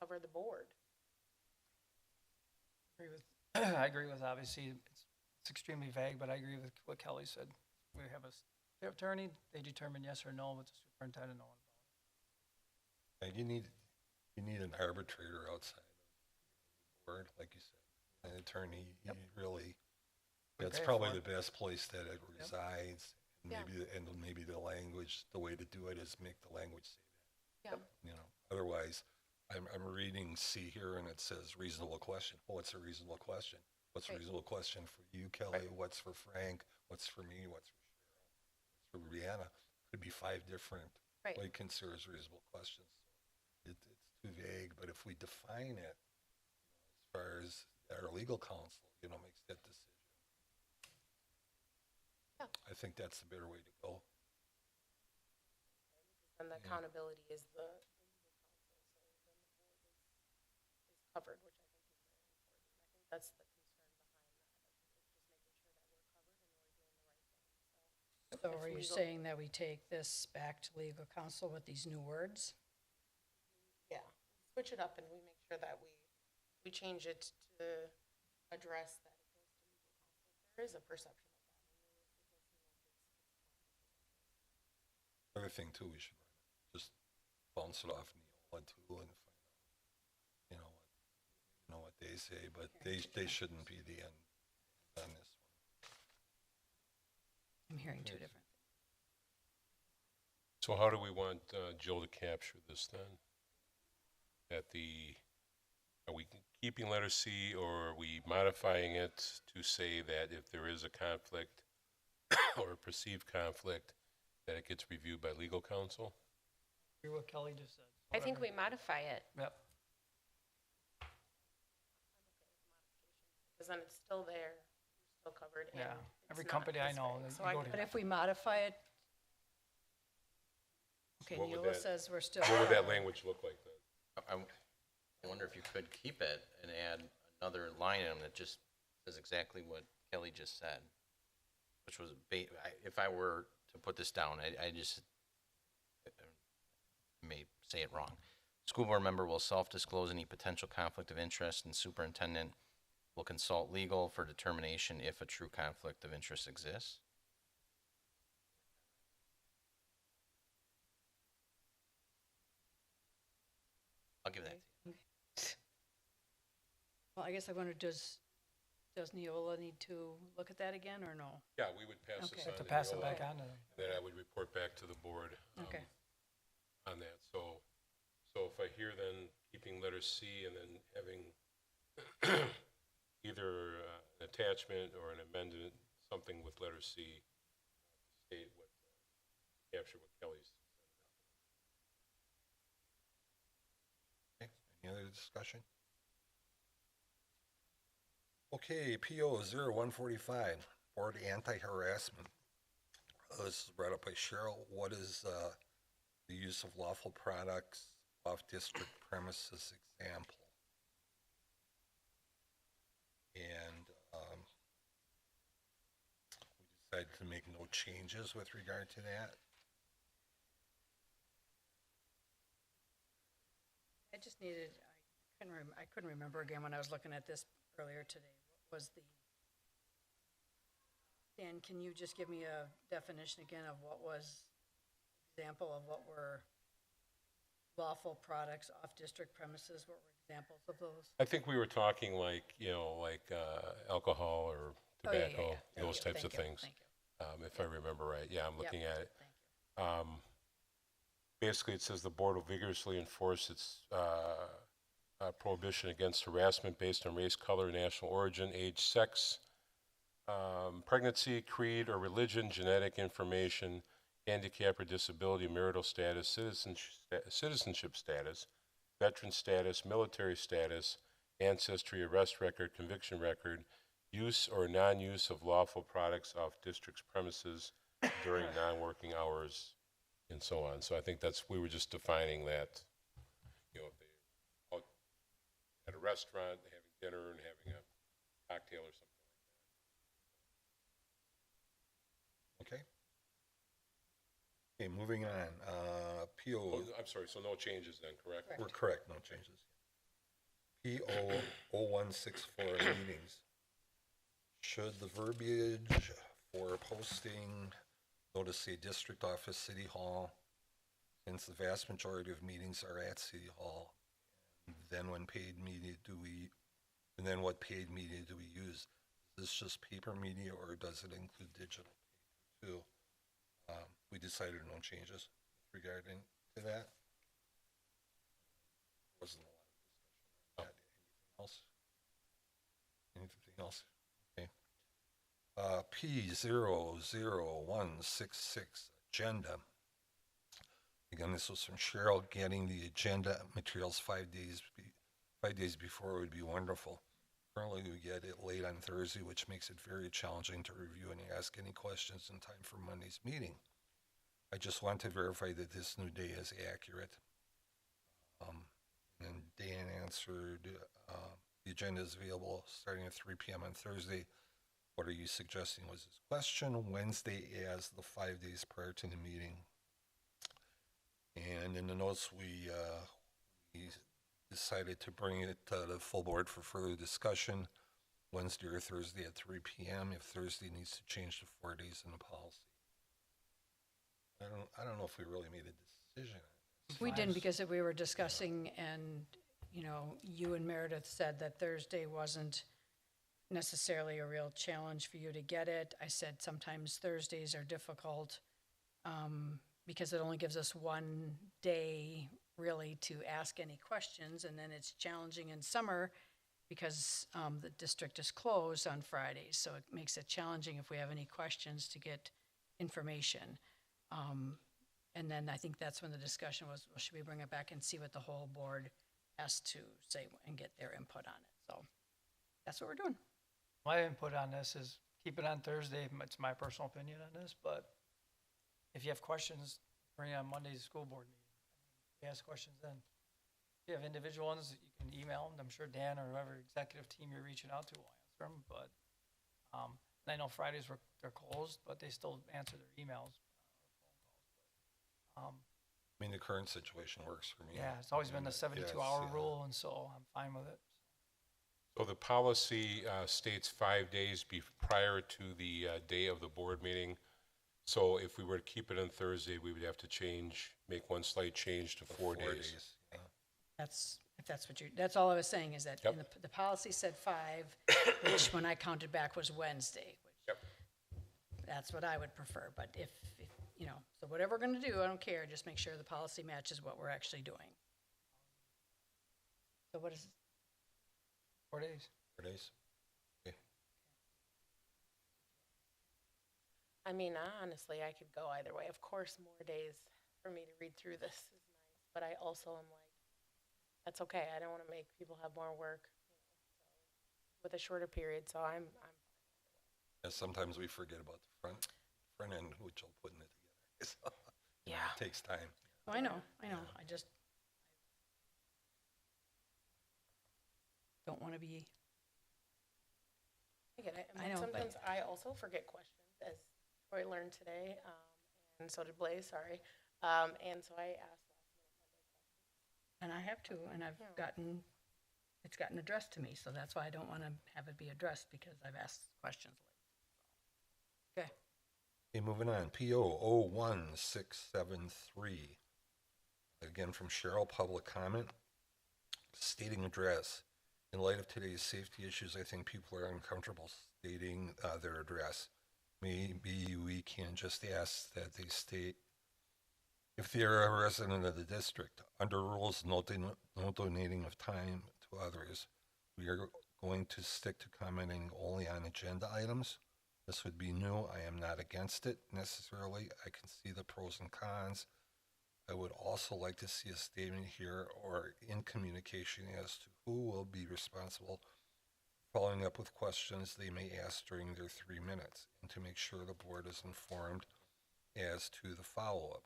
cover the board. I agree with obviously it's extremely vague, but I agree with what Kelly said. We have a attorney, they determine yes or no, with the superintendent knowing about it. And you need an arbitrator outside of the board, like you said. An attorney, you really, that's pay probably for the best place that it resides. And Yeah. maybe the language, the way to do it is make the language say Yeah. that. You know, otherwise, I'm reading C here and it says reasonable question. Well, what's a reasonable question? What's a Right. reasonable question for you, Kelly? What's for Frank? What's for me? What's for Cheryl? What's for Brianna? Could be 5 different Right. what you consider as reasonable questions. It's too vague, but if we define it, as far as our legal counsel, makes that decision. Yeah. I think that's the better way to go. And the accountability is the legal counsel, so then the board is covered, which I think is very important. I think that's the concern behind that. I think it's just making sure that we're covered and we're doing the right thing. So if are you legal- saying that we take this back to legal counsel with these new words? Yeah, switch it up and we make sure that we change it to address that it goes to legal counsel. There is a perception of that. The other thing too, we should just bounce it off Neola too and find out, what they say, but they shouldn't be the end on this one. I'm hearing two different. So how do we want Jill to capture this then? Are we keeping letter C, or are we modifying it to say that if there is a conflict or a perceived conflict, that it gets reviewed by legal counsel? Agree with what Kelly just said. I think we Whatever. modify it. Yep. Because then it's still there, you're still covered. and Yeah. it's Every not company I this know, vague. they So I go get to- But if we modify it, okay, What would Neola that- says we're still. What would that language look like then? I wonder if you could keep it and add another line item that just says exactly what Kelly just said, which was, if I were to put this down, I just may say it wrong. School board member will self-disclose any potential conflict of interest, and superintendent will consult legal for determination if a true conflict of interest exists. I'll give that to you. Well, I guess I wonder, does Neola need to look at that again, or no? Yeah, we would pass this Okay. on To to pass it Neola, back on to them. and then I would report back to the board Okay. on that. So if I hear then keeping letter C and then having either an attachment or an amendment, something with letter C, state what, capture what Kelly's. discussion? Okay, PO 0145, Board Anti-Harassment. This is brought up by Cheryl. What is the use of lawful products off district premises example? And we decided to make no changes with regard to that. I just needed, I couldn't remember again when I was looking at this earlier today. What was the, Dan, can you just give me a definition again of what was, example of what were lawful products off district premises? What were examples of those? I think we were talking like, alcohol or Oh, yeah, yeah, tobacco, yeah. Thank those you, types of thank you, things. thank you. If I remember right. Yeah, I'm looking at it. Thank you. Basically, it says the board will vigorously enforce its prohibition against harassment based on race, color, national origin, age, sex, pregnancy, creed or religion, genetic information, handicap or disability, marital status, citizenship status, veteran status, military status, ancestry, arrest record, conviction record, use or non-use of lawful products off district's premises during non-working hours, and so on. So I think we were just defining that, if they out at a restaurant, having dinner and having a cocktail or something like Okay. Okay, moving on. that. PO, I'm sorry, so no changes then, correct? we're correct, no changes. PO 0164 meetings. Should the verbiage for posting notice say district office, city hall, since the vast majority of meetings are at city hall? Then when paid media and then what paid media do we use? Is this just paper media or does it include digital paper too? We decided no changes regarding to that. Wasn't a lot of discussion on that. Anything else? Okay. P00166 agenda. Again, this was from Cheryl. Getting the agenda materials 5 days before would be wonderful. Currently, we get it late on Thursday, which makes it very challenging to review and ask any questions in time for Monday's meeting. I just want to verify that this new day is accurate. And Dan answered, the agenda is available starting at 3 p.m. on Thursday. What are you suggesting was his question? Wednesday as the 5 days prior to the meeting. And in the notes, we decided to bring it to the full board for further discussion Wednesday or Thursday at 3 p.m. if Thursday needs to change to 4 days in the policy. I don't know if we really made a decision. We didn't because we were discussing and, you and Meredith said that Thursday wasn't necessarily a real challenge for you to get it. I said sometimes Thursdays are difficult because it only gives us one day really to ask any questions, and then it's challenging in summer because the district is closed on Fridays, so it makes it challenging if we have any questions to get information. And then I think that's when the discussion was, well, should we bring it back and see what the whole board has to say and get their input on it? So that's what we're doing. My input on this is keep it on Thursday. It's my personal opinion on this, but if you have questions, bring it on Monday's school board meeting. You ask questions then. If you have individual ones, you can email them. I'm sure Dan or whoever executive team you're reaching out to will answer them, but I know Fridays they're closed, but they still answer their emails. I mean, the current situation works for me. Yeah, it's always been the 72-hour rule, and so I'm fine with it. So the policy states 5 days prior to the day of the board meeting. So if we were to keep it on Thursday, we would have to make one slight change to 4 days. Yeah. That's all I was saying is that Yep. in the policy said 5, which when I counted back was Wednesday. Which That's what I would prefer, but if so whatever we're gonna do, I don't care, just make sure the policy matches what we're actually doing. So what is, 4 days. 4 days. Okay. I mean, honestly, I could go either way. Of course, more days for me to read through this is nice, but I also am like, that's okay. I don't want to make people have more work with a shorter period, so I'm Yeah, sometimes we forget about the front end, which I'll put in it together. So, yeah. it takes time. I know, I just don't want to be, I get it. I know, but- Sometimes I also forget questions, as Troy learned today, and so did Blaze, sorry. And so I asked and I have to, and it's gotten addressed to me, so that's why I don't want to have it be addressed, because I've asked questions late. Okay. Okay, moving on. PO 01673. Again from Cheryl, public comment. Stating address. In light of today's safety issues, I think people are uncomfortable stating their address. Maybe we can just ask that they state if they are a resident of the district. Under rules, no donating of time to others. We are going to stick to commenting only on agenda items. This would be new. I am not against it necessarily. I can see the pros and cons. I would also like to see a statement here or in communication as to who will be responsible for following up with questions they may ask during their 3 minutes, and to make sure the board is informed as to the follow-up.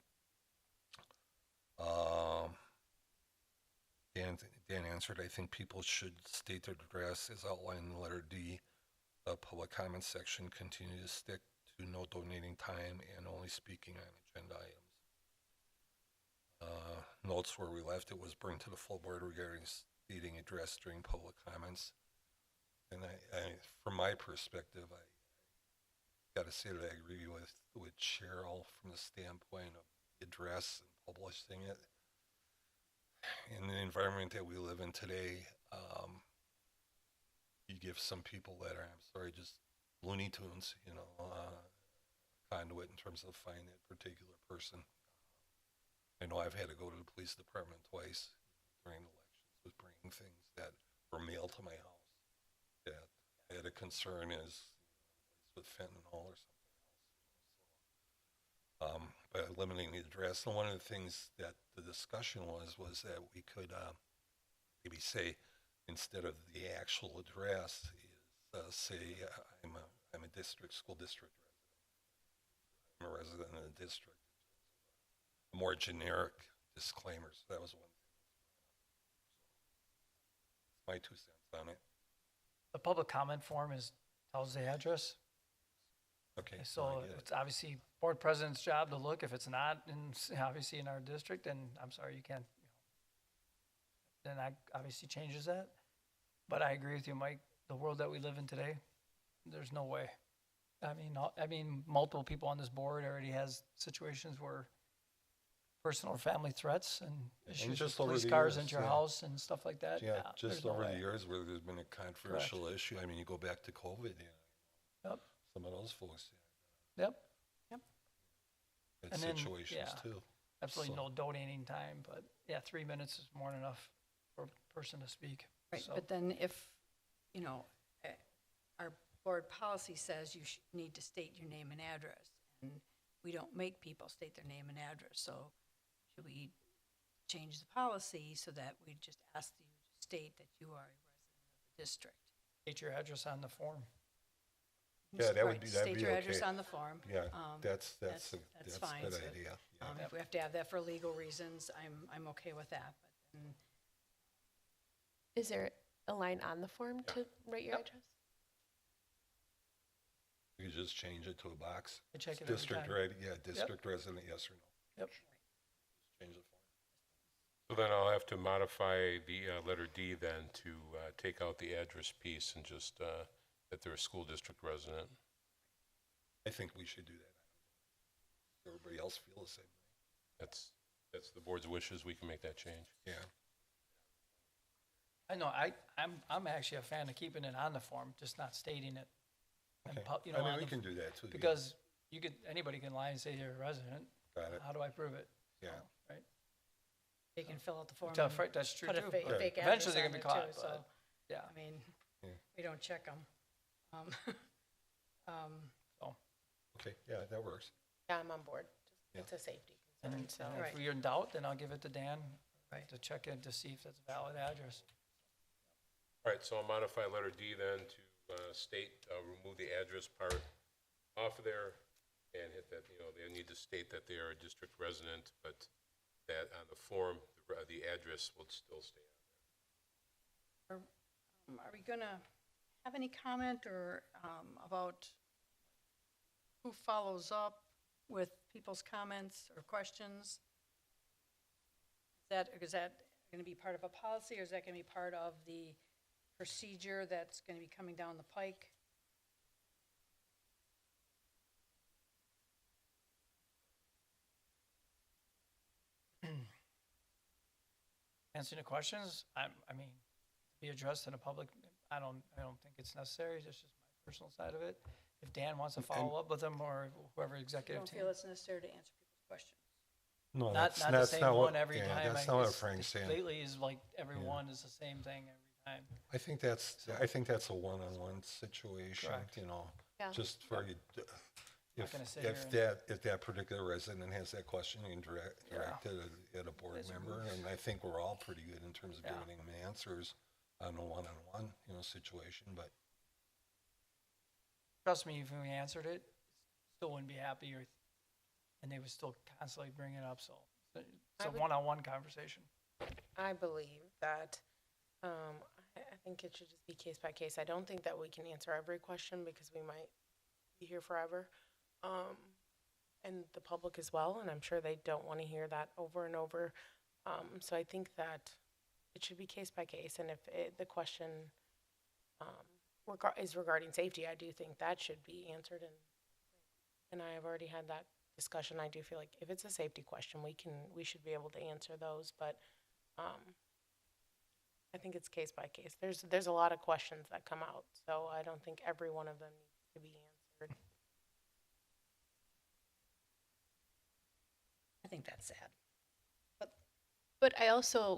Dan answered, I think people should state their address as outlined in letter D. The public comment section continue to stick to no donating time and only speaking on agenda items. Notes where we left it was bring to the full board regarding stating address during public comments. And I from my perspective, I got to say that I agree with Cheryl from the standpoint of address and publishing it. In the environment that we live in today, you give some people that are, I'm sorry, just Looney Tunes, conduit in terms of finding a particular person. I know I've had to go to the police department twice during elections with bringing things that were mailed to my house that I had a concern is with fentanyl or something else. By eliminating the address, and one of the things that the discussion was that we could maybe say, instead of the actual address, is say I'm a school district resident. I'm a resident in the district. A more generic disclaimer. So that was one thing. So, my 2 cents on it. The public comment form tells the address. Okay, So I get it's it. obviously board president's job to look. If it's not obviously in our district, then I'm sorry, you can't, then that obviously changes that. But I agree with you, Mike, the world that we live in today, there's no way. I mean, multiple people on this board already has situations where personal or family threats and issues with just over police the cars years, into your yeah. house and stuff like that. Yeah, there's just no over way. the years where there's been a controversial issue. I mean, you go back to COVID, Yep, some of those folks yep, had And then, situations yeah. too. absolutely So- no donating time, but yeah, 3 minutes is more than enough for a person to speak. Right, So- but then if, our board policy says you need to state your name and address, and we don't make people state their name and address, so should we change the policy so that we just ask you to state that you are a resident of the district? State your address on the form. Yeah, that would Right, be, that'd state be your address okay. on the form. Yeah, Um, that's that's a fine, good so- idea. Yeah. If we have to have that for legal reasons, I'm okay with that, but then Is there a line on the form to write your address? You could just change it to a box. I check it every District time. resident, yeah, district resident, yes or no. Yep. Change the form. So then I'll have to modify the letter D then to take out the address piece and just that they're a school district resident. I think we should do that. Does everybody else feel the same way? That's the board's wishes. We can make that change. Yeah. I know, I'm actually a fan of keeping it on the form, just not stating it. And Okay. on I mean, we the- can do that too. yeah. Because anybody can lie and say you're a resident. Got it. How do I prove it? Yeah. Right? they can fill out the form. That's and that's true Put a too. fake but fake address Eventually they're on gonna be there caught, too, so, but, yeah. I mean, Yeah. we don't check them. Okay, yeah, that works. Yeah, I'm on board. Yeah. It's a safety And concern, so. if Right. we're in doubt, then I'll give it to Dan, Right, to check in to see if that's a valid address. All right, so I'll modify letter D then to state, remove the address part off of there and hit that, they need to state that they are a district resident, but that on the form, the address will still stay on. Are we gonna have any comment or about who follows up with people's comments or questions? Is that gonna be part of a policy, or is that gonna be part of the procedure that's gonna be coming down the pike? Answering the questions, I mean, be addressed in a public, I don't think it's necessary, that's just my personal side of it. If Dan wants to follow up with them or whoever You executive don't team. feel it's necessary to answer people's questions? No, Not the that's same not one what, every yeah, time. that's I not what guess Frank's saying. Lately is like every one is the same thing every time. I think that's a one-on-one situation, Correct. Yeah. just for you. Not gonna sit If that particular resident has that question, you can direct it at a board member, and I think we're all pretty good in terms of Yeah. giving them answers on a one-on-one, situation, but Trust me, if we answered it, still wouldn't be happy and they would still constantly bring it up, so it's I a would- one-on-one conversation. I believe that, I think it should just be case by case. I don't think that we can answer every question because we might be here forever. And the public as well, and I'm sure they don't want to hear that over and over. So I think that it should be case by case, and if the question is regarding safety, I do think that should be answered, and I have already had that discussion. I do feel like if it's a safety question, we should be able to answer those, but I think it's case by case. There's a lot of questions that come out, so I don't think every one of them needs to be answered. I think that's sad. But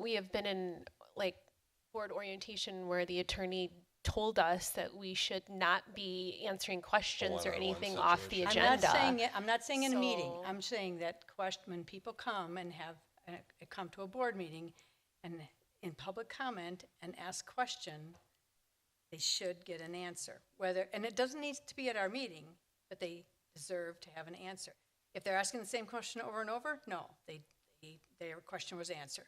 we have been in like board orientation where the attorney told us that we should not be answering questions or one-on-one anything off the situation. agenda. I'm not saying in a meeting. So- I'm saying that when people come and come to a board meeting and in public comment and ask question, they should get an answer. And it doesn't need to be at our meeting, but they deserve to have an answer. If they're asking the same question over and over, no, their question was answered.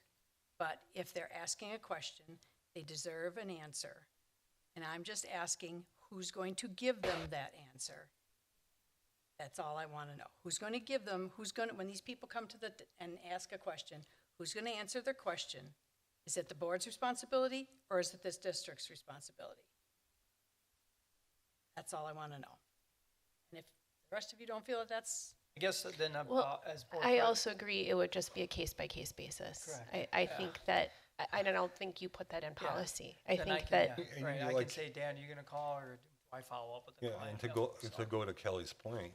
But if they're asking a question, they deserve an answer. And I'm just asking who's going to give them that answer. That's all I want to know. Who's going to give them, when these people come to and ask a question, who's going to answer their question? Is it the board's responsibility or is it this district's responsibility? That's all I want to know. And if the rest of you don't feel that that's, I guess then, Well, as board I president- also agree it would just be a case by case basis. Correct. I think that, I don't think you put that in Yeah. policy. I then think can- that, yeah, And Right, you I can like- say, Dan, you gonna call or do I follow up with the yeah, client? and to go to Kelly's point,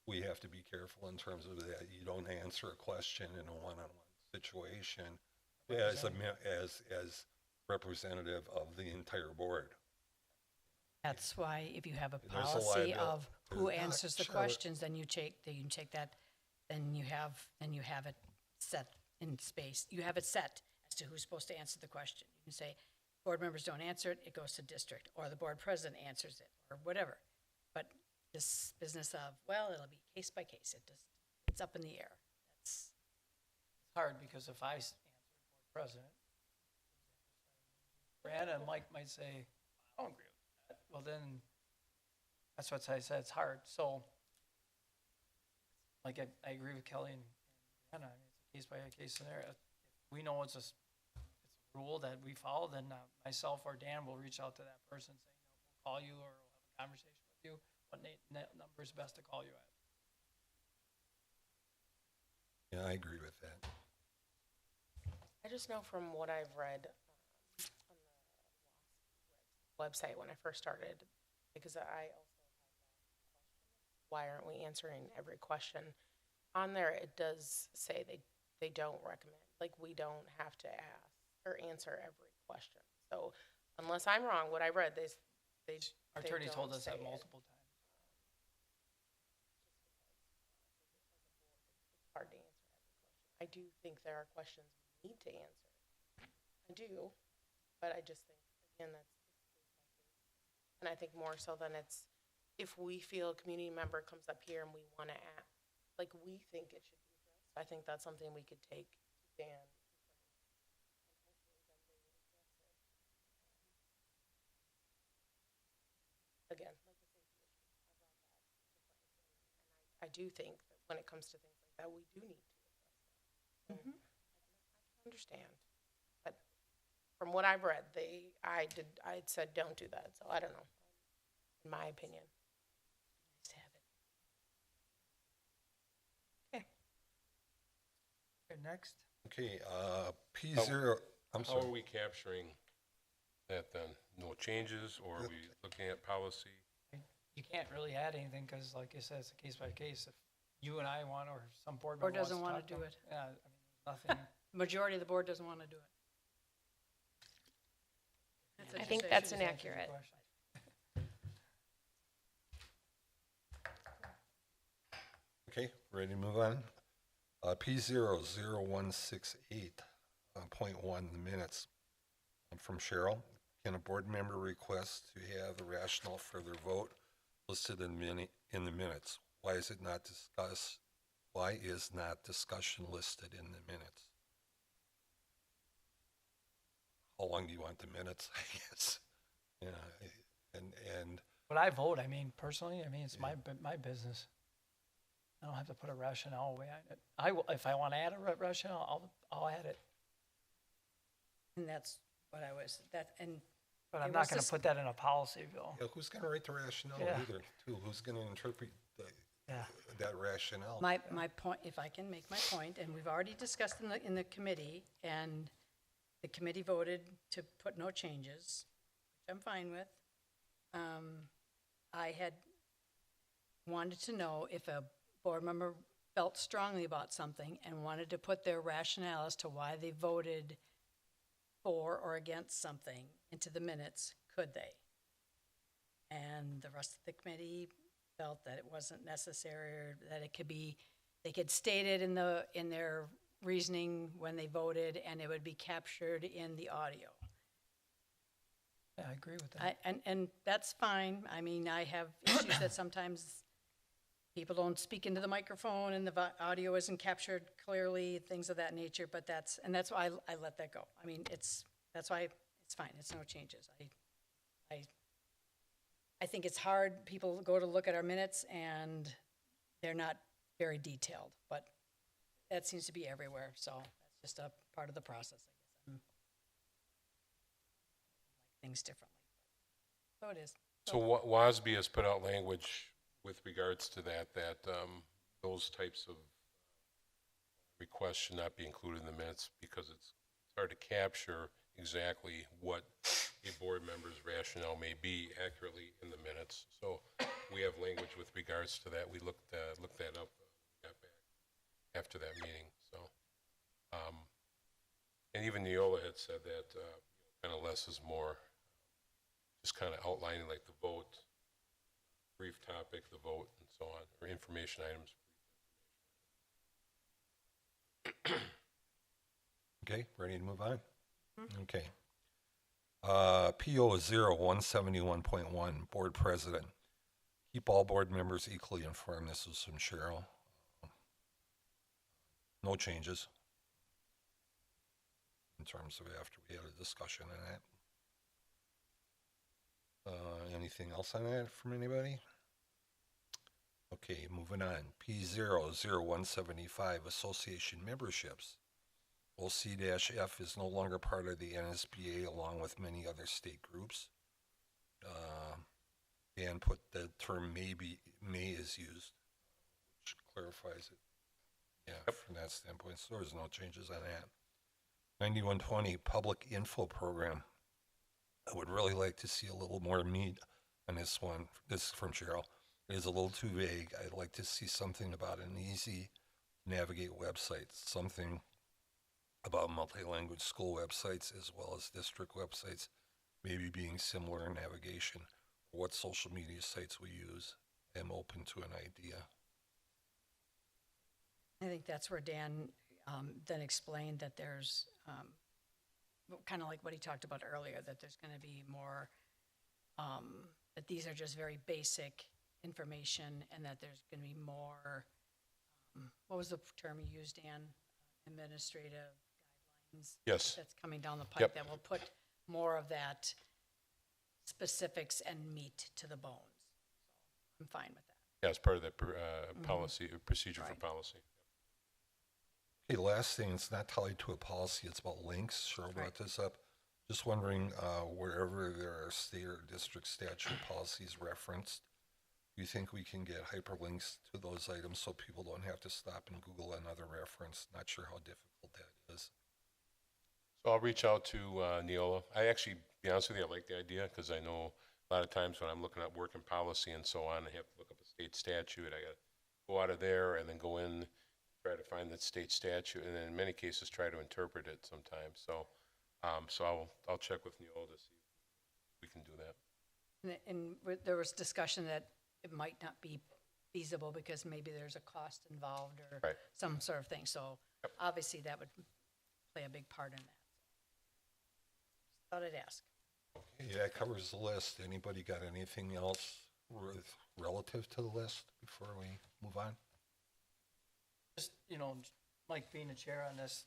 we have to be careful in terms of that. You don't answer a question in a one-on-one situation as representative of the entire board. that's why if you have a There's a policy liability. of who There's- answers the Sure. questions, then you take that, then you have it set in space. You have it set as to who's supposed to answer the question. You can say, board members don't answer it, it goes to district, or the board president answers it, or whatever. But this business of, well, it'll be case by case, it's up in the air. That's, It's hard because if I answer board president, Brad and Mike might say, I don't agree with that. Well, then, that's what I said, it's hard. So, like, I agree with Kelly and Anna. I mean, it's a case by case scenario. If we know it's a rule that we follow, then myself or Dan will reach out to that person saying, we'll call you or we'll have a conversation with you. What number is best to call you at? Yeah, I agree with that. I just know from what I've read on the website when I first started, because I also had that question, why aren't we answering every question? On there, it does say they don't recommend, like we don't have to ask or answer every question. So unless I'm wrong, what I read, they Our attorney don't told us say that it. multiple times. Hard to answer every question. I do think there are questions we need to answer. I do, but I just think, again, that's case by case. And I think more so than it's, if we feel a community member comes up here and we want to act, like we think it should be addressed, I think that's something we could take to Dan. And hopefully then they would address it. Again, like the safety issue, I brought that to Frank, and I do think that when it comes to things like that, we do need to address that. So I can understand, but from what I've read, I said don't do that, so I don't know, in my opinion. Nice to have it. Okay. Okay, next. Okay, P0, I'm How are sorry. we capturing that then? No changes, or are we looking at policy? You can't really add anything because, like I said, it's a case by case. If you and I want, or some board Or member wants doesn't wanna talk to do them, it. Yeah, I mean, there's nothing. Majority of the board doesn't want to do it. I think that's inaccurate. Okay, ready to move on? P00168.1, the minutes from Cheryl. Can a board member request to have the rationale for their vote listed in the minutes? Why is it not discussed? Why is not discussion listed in the minutes? How long do you want the minutes, I guess? Yeah, and But I vote, I mean, personally, I mean, it's my business. I don't have to put a rationale behind it. I will, if I want to add a rationale, I'll add it. And that's what I was, and But It I'm was not going to just- put that in a policy, Bill. yeah, who's gonna write the rationale Yeah. either, too? Who's gonna interpret Yeah. that rationale? my point, if I can make my point, and we've already discussed in the committee, and the committee voted to put no changes, which I'm fine with. I had wanted to know if a board member felt strongly about something and wanted to put their rationale as to why they voted for or against something into the minutes, could they? And the rest of the committee felt that it wasn't necessary, or that it could be, they could state it in their reasoning when they voted, and it would be captured in the audio. Yeah, I agree with that. And that's fine. I mean, I have issues that sometimes people don't speak into the microphone and the audio isn't captured clearly, things of that nature, but that's why I let that go. I mean, that's why it's fine. It's no changes. I think it's hard. People go to look at our minutes and they're not very detailed, but that seems to be everywhere. So that's just a part of the process, I guess. Like things differently. So it is. So WASB has put out language with regards to that, those types of requests should not be included in the minutes because it's hard to capture exactly what a board member's rationale may be accurately in the minutes. So we have language with regards to that. We looked that up, got back after that meeting. So, and even Neola had said that kind of less is more. Just kind of outlining like the vote, brief topic, the vote, and so on, or information items. Okay, ready to move on? Okay. PO 0171.1, Board President. Keep all board members equally informed. This was from Cheryl. No changes in terms of after we had a discussion on that. Anything else on that from anybody? Okay, moving on. P00175, Association Memberships. OC-F is no longer part of the NSBA along with many other state groups. And put the term may is used, which clarifies it. Yeah, from that standpoint, so there's no changes on that. 9120, Public Info Program. I would really like to see a little more meat on this one. This is from Cheryl. It is a little too vague. I'd like to see something about an easy navigate website, something about multi-language school websites as well as district websites, maybe being similar in navigation, or what social media sites we use. I'm open to an idea. I think that's where Dan then explained that there's, kind of like what he talked about earlier, that there's going to be more, that these are just very basic information and that there's going to be more, what was the term you used, Dan? Administrative guidelines? Yes. That's coming down the pipe Yep. that will put more of that specifics and meat to the bones. So I'm fine with that. Yeah, as part of that policy, procedure for Right. policy. Okay, last thing, it's not tied to a policy, it's about links. Cheryl brought this up. Just wondering, wherever there are state or district statute policies referenced, do you think we can get hyperlinks to those items so people don't have to stop and Google another reference? Not sure how difficult that is. So I'll reach out to Neola. I actually, to be honest with you, I like the idea because I know a lot of times when I'm looking at work and policy and so on, I have to look up a state statute. I got to go out of there and then go in, try to find that state statute, and then in many cases try to interpret it sometimes. So, I'll check with Neola to see if we can do that. And there was discussion that it might not be feasible because maybe there's a cost involved or Right. some sort of thing. So Yep. obviously that would play a big part in that. Thought I'd ask. Okay, that covers the list. Anybody got anything else relative to the list before we move on? Just, Mike being the chair on this,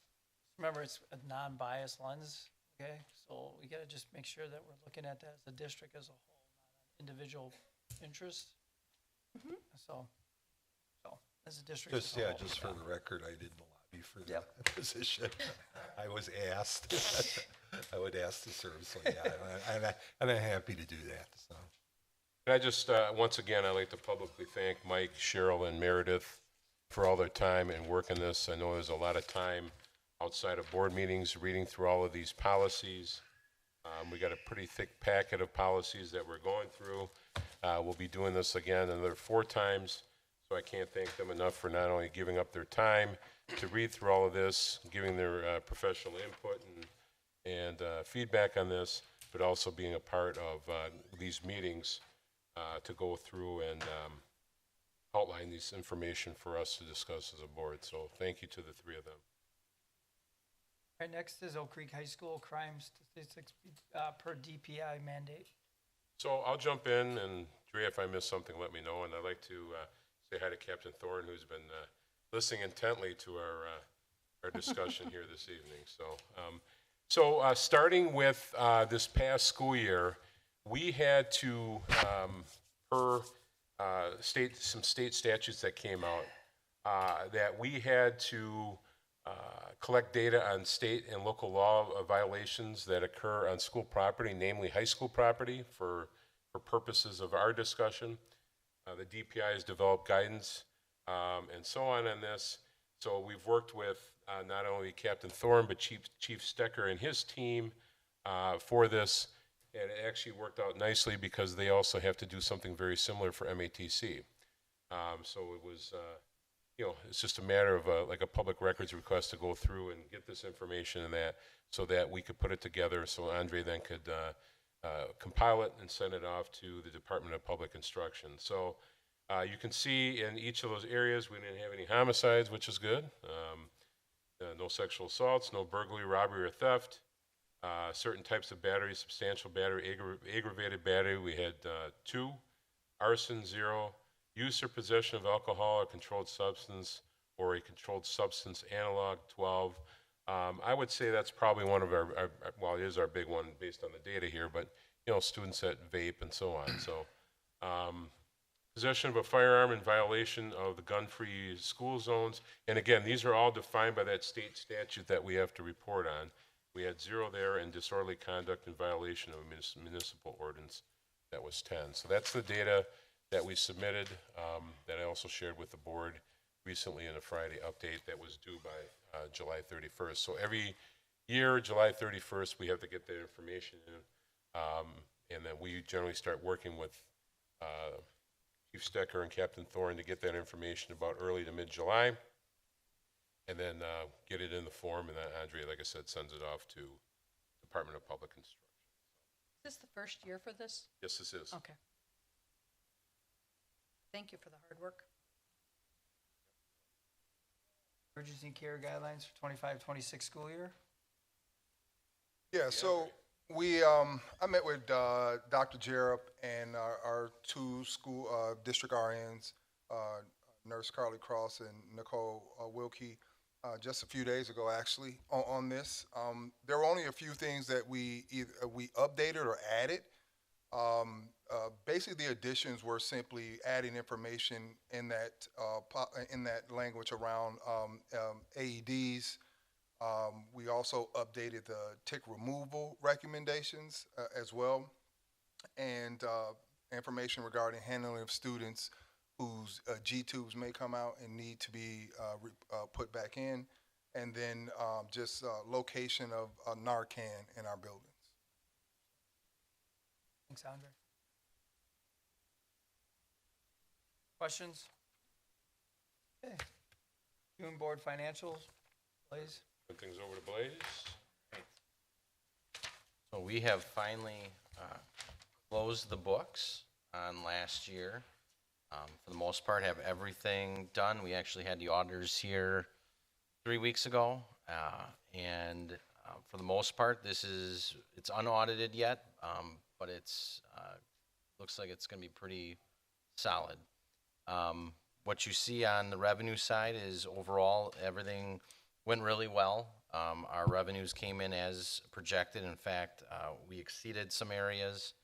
remember, it's a non-biased lens, okay? So we gotta just make sure that we're looking at that as a district as a whole, not an individual interest. So, as a district as Just, a yeah, whole. just for the record, I didn't lobby for the Yep. position. I was asked. I would ask to serve, so yeah, and I'm happy to do that, so. And I just, once again, I'd like to publicly thank Mike, Cheryl, and Meredith for all their time and work on this. I know there's a lot of time outside of board meetings, reading through all of these policies. We got a pretty thick packet of policies that we're going through. We'll be doing this again another 4 times, so I can't thank them enough for not only giving up their time to read through all of this, giving their professional input and feedback on this, but also being a part of these meetings to go through and outline this information for us to discuss as a board. So thank you to the 3 of them. All right, next is Oak Creek High School crime statistics per DPI mandate. So I'll jump in, and Dre, if I miss something, let me know. And I'd like to say hi to Captain Thorne, who's been listening intently to our discussion here this evening. So, starting with this past school year, we had to, per some state statutes that came out, that we had to collect data on state and local law violations that occur on school property, namely high school property, for purposes of our discussion. The DPI has developed guidance and so on this. So we've worked with not only Captain Thorne, but Chief Stecker and his team for this. And it actually worked out nicely because they also have to do something very similar for MATC. So it was, it's just a matter of like a public records request to go through and get this information and that, so that we could put it together, so Andre then could compile it and send it off to the Department of Public Instruction. So you can see in each of those areas, we didn't have any homicides, which is good. No sexual assaults, no burglary, robbery, or theft. Certain types of battery, substantial battery, aggravated battery, we had 2. Arson, 0. Use or possession of alcohol or controlled substance or a controlled substance analog, 12. I would say that's probably one of our, well, it is our big one based on the data here, but, students that vape and so on. So, possession of a firearm in violation of the gun-free school zones. And again, these are all defined by that state statute that we have to report on. We had 0 there, and disorderly conduct in violation of a municipal ordinance, that was 10. So that's the data that we submitted, that I also shared with the board recently in a Friday update that was due by July 31st. So every year, July 31st, we have to get that information in, and then we generally start working with Chief Stecker and Captain Thorne to get that information about early to mid-July, and then get it in the form, and then Andre, like I said, sends it off to Department of Public Instruction. Is this the first year for this? Yes, this is. Okay. Thank you for the hard work. emergency care guidelines for 25-26 school year. Yeah, so I met with Dr. Jerup and our two school district RNs, Nurse Carly Cross and Nicole Wilkie, just a few days ago, actually, on this. There were only a few things that we updated or added. Basically, the additions were simply adding information in that language around AEDs. We also updated the tick removal recommendations as well, and information regarding handling of students whose G-tubes may come out and need to be put back in, and then just location of Narcan in our buildings. Thanks, Andre. Questions? Okay. June board financials, please. Turn things over to Blaze. So we have finally closed the books on last year. For the most part, have everything done. We actually had the auditors here 3 weeks ago. And for the most part, it's unaudited yet, but it's looks like it's going to be pretty solid. What you see on the revenue side is overall everything went really well. Our revenues came in as projected. In fact, we exceeded some areas.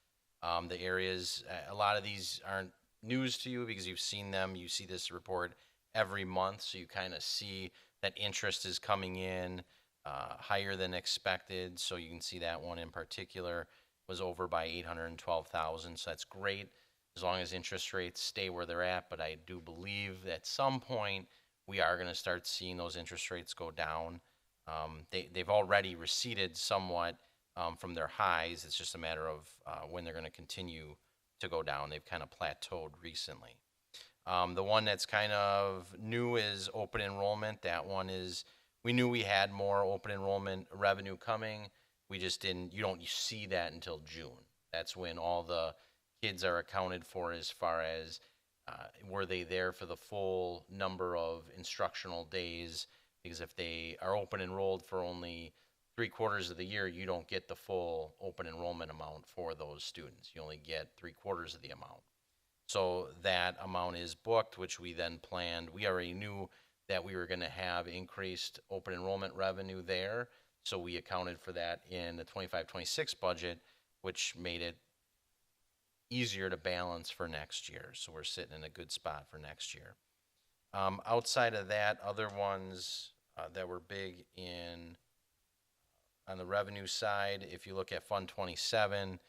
The areas, a lot of these aren't news to you because you've seen them. You see this report every month, so you kind of see that interest is coming in higher than expected. So you can see that one in particular was over by 812,000. So that's great as long as interest rates stay where they're at. But I do believe that at some point we are going to start seeing those interest rates go down. They've already receded somewhat from their highs. It's just a matter of when they're going to continue to go down. They've kind of plateaued recently. The one that's kind of new is open enrollment. That one is, we knew we had more open enrollment revenue coming. We just didn't, you don't see that until June. That's when all the kids are accounted for as far as were they there for the full number of instructional days, because if they are open enrolled for only 3/4 of the year, you don't get the full open enrollment amount for those students. You only get 3/4 of the amount. So that amount is booked, which we then planned. We already knew that we were going to have increased open enrollment revenue there, so we accounted for that in the 25-26 budget, which made it easier to balance for next year. So we're sitting in a good spot for next year. Outside of that, other ones that were big on the revenue side, if you look at Fund 27,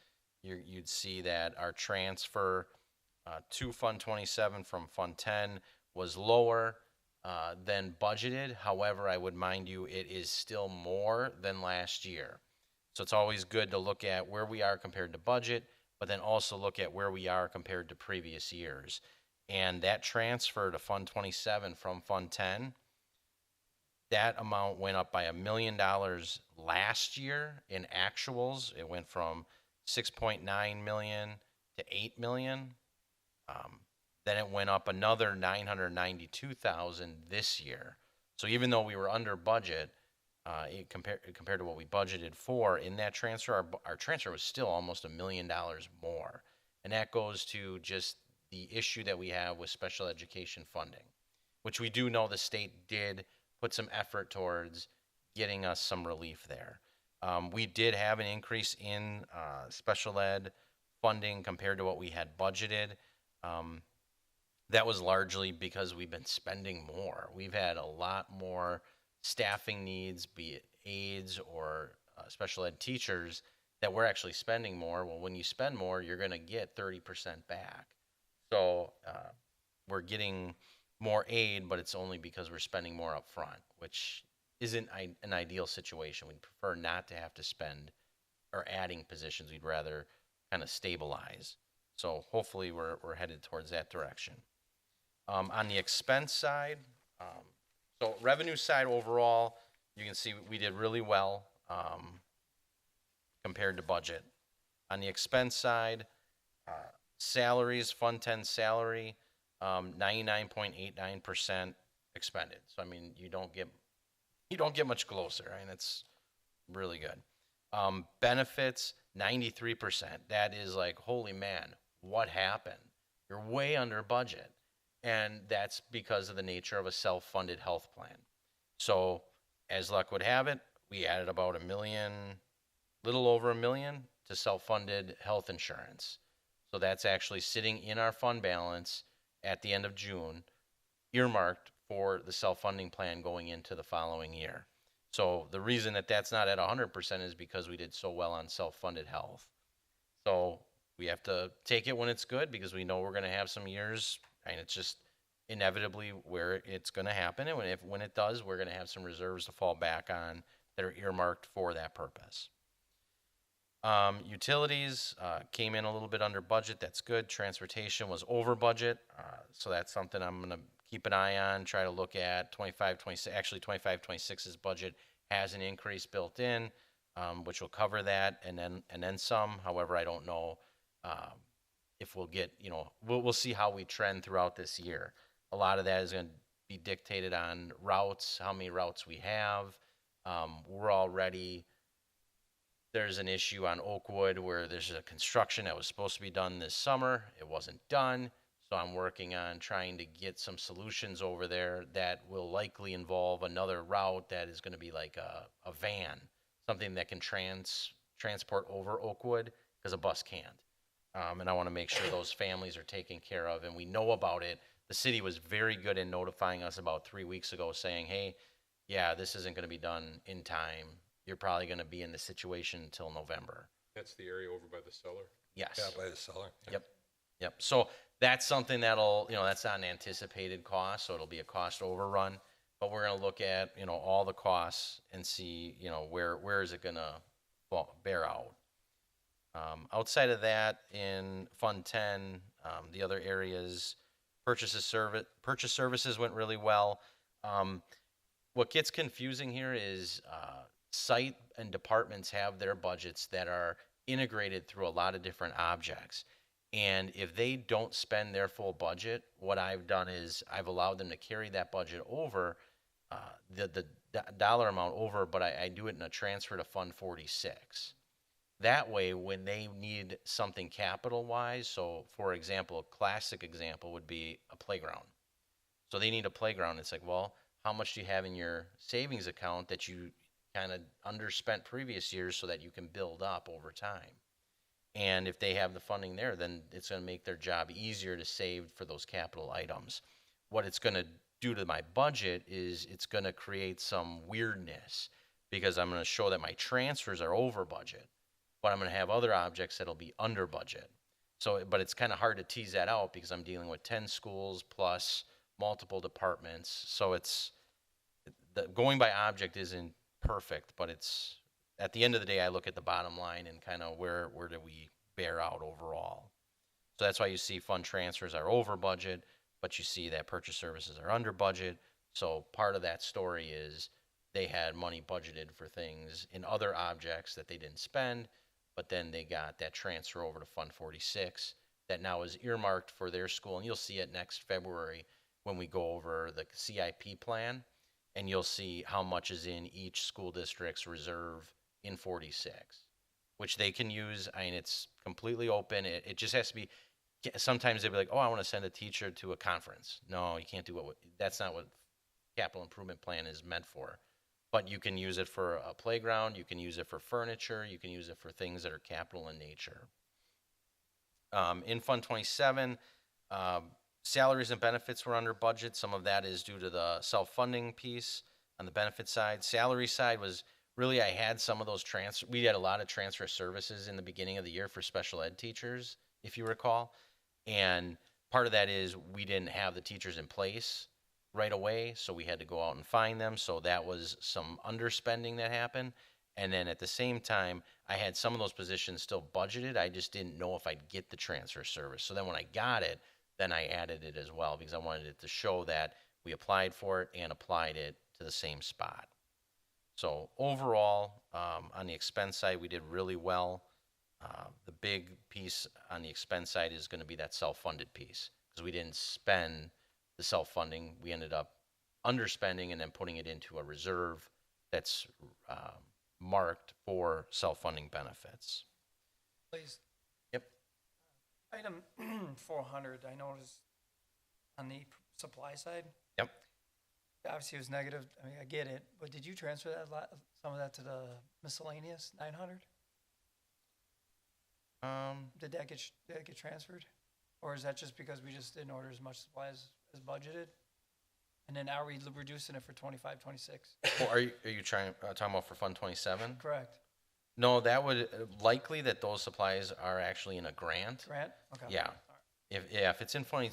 you'd see that our transfer to Fund 27 from Fund 10 was lower than budgeted. However, I would mind you, it is still more than last year. So it's always good to look at where we are compared to budget, but then also look at where we are compared to previous years. And that transfer to Fund 27 from Fund 10, that amount went up by $1 million last year in actuals. It went from 6.9 million to 8 million. Then it went up another 992,000 this year. So even though we were under budget, compared to what we budgeted for in that transfer, our transfer was still almost $1 million more. And that goes to just the issue that we have with special education funding, which we do know the state did put some effort towards getting us some relief there. We did have an increase in special ed funding compared to what we had budgeted. That was largely because we've been spending more. We've had a lot more staffing needs, be it aides or special ed teachers, that we're actually spending more. Well, when you spend more, you're going to get 30% back. So we're getting more aid, but it's only because we're spending more up front, which isn't an ideal situation. We'd prefer not to have to spend or adding positions. We'd rather kind of stabilize. So hopefully we're headed towards that direction. On the expense side, so revenue side overall, you can see we did really well compared to budget. On the expense side, salaries, Fund 10 salary, 99.89% expended. So I mean, you don't get much closer, and it's really good. Benefits, 93%. That is like, holy man, what happened? You're way under budget. And that's because of the nature of a self-funded health plan. So as luck would have it, we added about little over $1 million to self-funded health insurance. So that's actually sitting in our fund balance at the end of June, earmarked for the self-funding plan going into the following year. So the reason that that's not at 100% is because we did so well on self-funded health. So we have to take it when it's good, because we know we're going to have some years, and it's just inevitably where it's going to happen. And when it does, we're going to have some reserves to fall back on that are earmarked for that purpose. Utilities came in a little bit under budget. That's good. Transportation was over budget. So that's something I'm going to keep an eye on, try to look at. 25-26's budget has an increase built in, which will cover that, and then some. However, I don't know if we'll get, we'll see how we trend throughout this year. A lot of that is going to be dictated on routes, how many routes we have. There's an issue on Oakwood where there's a construction that was supposed to be done this summer. It wasn't done. So I'm working on trying to get some solutions over there that will likely involve another route that is going to be like a van, something that can transport over Oakwood, because a bus can't. And I want to make sure those families are taken care of, and we know about it. The city was very good in notifying us about 3 weeks ago, saying, hey, yeah, this isn't going to be done in time. You're probably going to be in this situation until November. That's the area over by the cellar. Yes. Yeah, by the cellar. Yep. So that's something that'll, that's not an anticipated cost, so it'll be a cost overrun. But we're going to look at, all the costs and see, where is it going to bear out. Outside of that, in Fund 10, the other areas, purchase services went really well. What gets confusing here is site and departments have their budgets that are integrated through a lot of different objects. And if they don't spend their full budget, what I've done is I've allowed them to carry that budget over, the dollar amount over, but I do it in a transfer to Fund 46. That way, when they need something capital-wise, so for example, a classic example would be a playground. So they need a playground. It's like, well, how much do you have in your savings account that you kind of underspent previous years so that you can build up over time? And if they have the funding there, then it's going to make their job easier to save for those capital items. What it's going to do to my budget is it's going to create some weirdness, because I'm going to show that my transfers are over budget, but I'm going to have other objects that'll be under budget. So, but it's kind of hard to tease that out because I'm dealing with 10 schools plus multiple departments. So going by object isn't perfect, but it's, at the end of the day, I look at the bottom line and kind of where do we bear out overall. So that's why you see fund transfers are over budget, but you see that purchase services are under budget. So part of that story is they had money budgeted for things in other objects that they didn't spend, but then they got that transfer over to Fund 46 that now is earmarked for their school. And you'll see it next February when we go over the CIP plan, and you'll see how much is in each school district's reserve in 46, which they can use. I mean, it's completely open. It just has to be, sometimes they'll be like, oh, I want to send a teacher to a conference. No, you can't do that's not what capital improvement plan is meant for. But you can use it for a playground, you can use it for furniture, you can use it for things that are capital in nature. In Fund 27, salaries and benefits were under budget. Some of that is due to the self-funding piece on the benefit side. Salary side was really, I had some of those we had a lot of transfer services in the beginning of the year for special ed teachers, if you recall. And part of that is we didn't have the teachers in place right away, so we had to go out and find them. So that was some underspending that happened. And then at the same time, I had some of those positions still budgeted. I just didn't know if I'd get the transfer service. So then when I got it, then I added it as well, because I wanted it to show that we applied for it and applied it to the same spot. So overall, on the expense side, we did really well. The big piece on the expense side is going to be that self-funded piece, because we didn't spend the self-funding. We ended up underspending and then putting it into a reserve that's marked for self-funding benefits. Please. Yep. Item 400, I noticed on the supply side. Yep. Obviously, it was negative. I mean, I get it, but did you transfer that some of that to the miscellaneous 900? Did that get transferred, or is that just because we just didn't order as much supplies as budgeted? And then are we reducing it for 25, 26? Well, are you talking about for Fund 27? Correct. No, that would likely that those supplies are actually in a grant. Grant? Okay. Yeah. If it's in Fund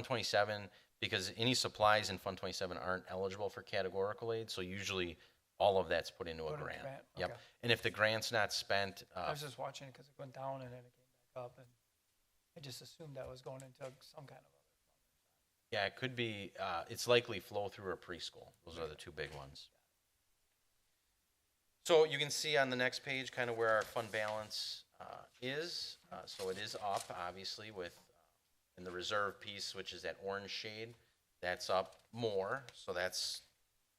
27, because any supplies in Fund 27 aren't eligible for categorical aid, so usually all of that's put into a Put in a grant. grant, Yep. okay. And if the grant's not spent, I was just watching it because it went down and then it came back up, and I just assumed that was going into some kind of yeah, it could be. It's likely flow through or preschool. Those are the two big ones. So you can see on the next page kind of where our fund balance is. So it is up, obviously, with in the reserve piece, which is that orange shade. That's up more. So that's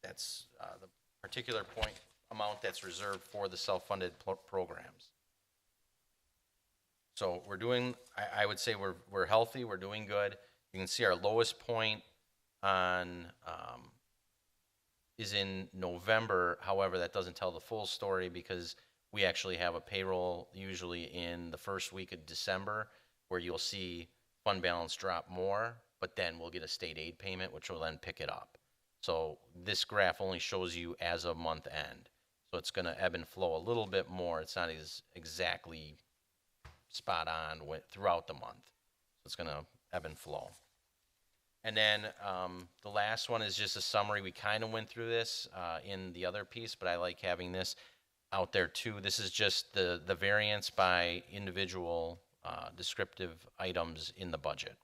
the particular point amount that's reserved for the self-funded programs. So we're doing. I would say we're healthy. We're doing good. You can see our lowest point on is in November. However, that doesn't tell the full story because we actually have a payroll usually in the first week of December where you'll see fund balance drop more, but then we'll get a state aid payment, which will then pick it up. So this graph only shows you as of month end. So it's going to ebb and flow a little bit more. It's not as exactly spot on throughout the month. So it's going to ebb and flow. And then the last one is just a summary. We kind of went through this in the other piece, but I like having this out there too. This is just the variance by individual descriptive items in the budget.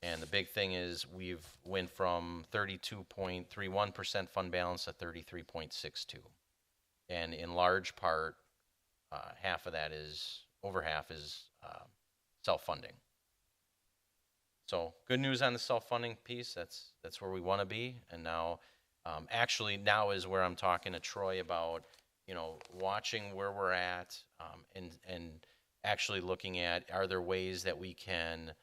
And the big thing is we've went from 32.31% fund balance to 33.62. And in large part, over half is self-funding. So good news on the self-funding piece. That's where we want to be. And now, now is where I'm talking to Troy about, watching where we're at, and actually looking at, are there ways that we can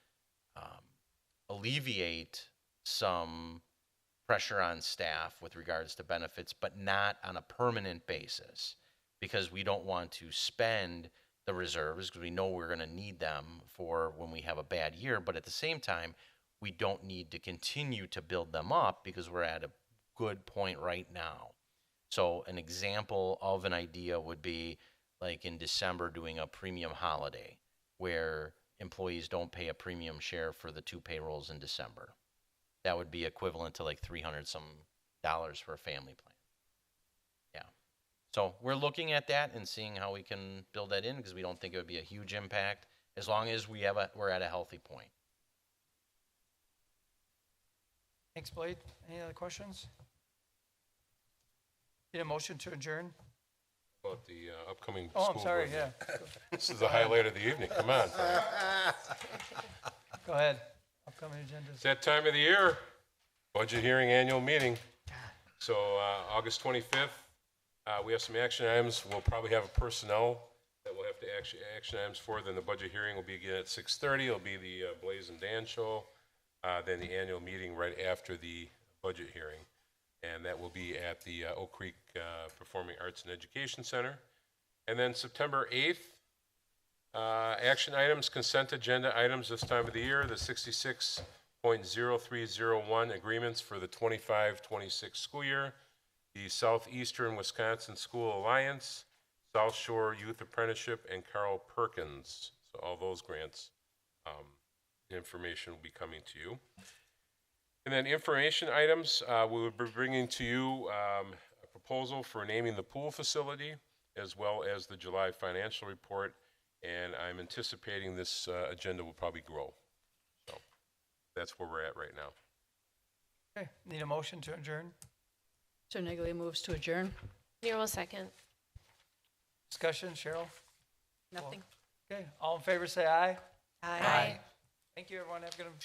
alleviate some pressure on staff with regards to benefits, but not on a permanent basis, because we don't want to spend the reserves because we know we're going to need them for when we have a bad year. But at the same time, we don't need to continue to build them up because we're at a good point right now. So an example of an idea would be like in December doing a premium holiday where employees don't pay a premium share for the 2 payrolls in December. That would be equivalent to like $300 some for a family plan. Yeah. So we're looking at that and seeing how we can build that in because we don't think it would be a huge impact as long as we're at a healthy point. Thanks, Blade. Any other questions? Need a motion to adjourn? About the upcoming Oh, school I'm sorry, board yeah. meeting. This is the highlight of the evening. Come on. Go ahead. Upcoming agendas. It's that time of the year, budget hearing annual meeting. So August 25th, we have some action items. We'll probably have a personnel that we'll have to action items for. Then the budget hearing will begin at 6:30. It'll be the Blaze and Dan show. Then the annual meeting right after the budget hearing. And that will be at the Oak Creek Performing Arts and Education Center. And then September 8th, action items, consent agenda items this time of the year, the 66.0301 agreements for the 25-26 school year, the Southeastern Wisconsin School Alliance, South Shore Youth Apprenticeship, and Carl Perkins. So all those grants, information will be coming to you. And then information items, we will be bringing to you a proposal for naming the pool facility as well as the July financial report. And I'm anticipating this agenda will probably grow. So that's where we're at right now. Okay, need a motion to adjourn? So Neglia moves to adjourn. Nero second. Discussion, Cheryl? Nothing. Okay, all in favor say aye. Aye. Thank you, everyone. Have a good one.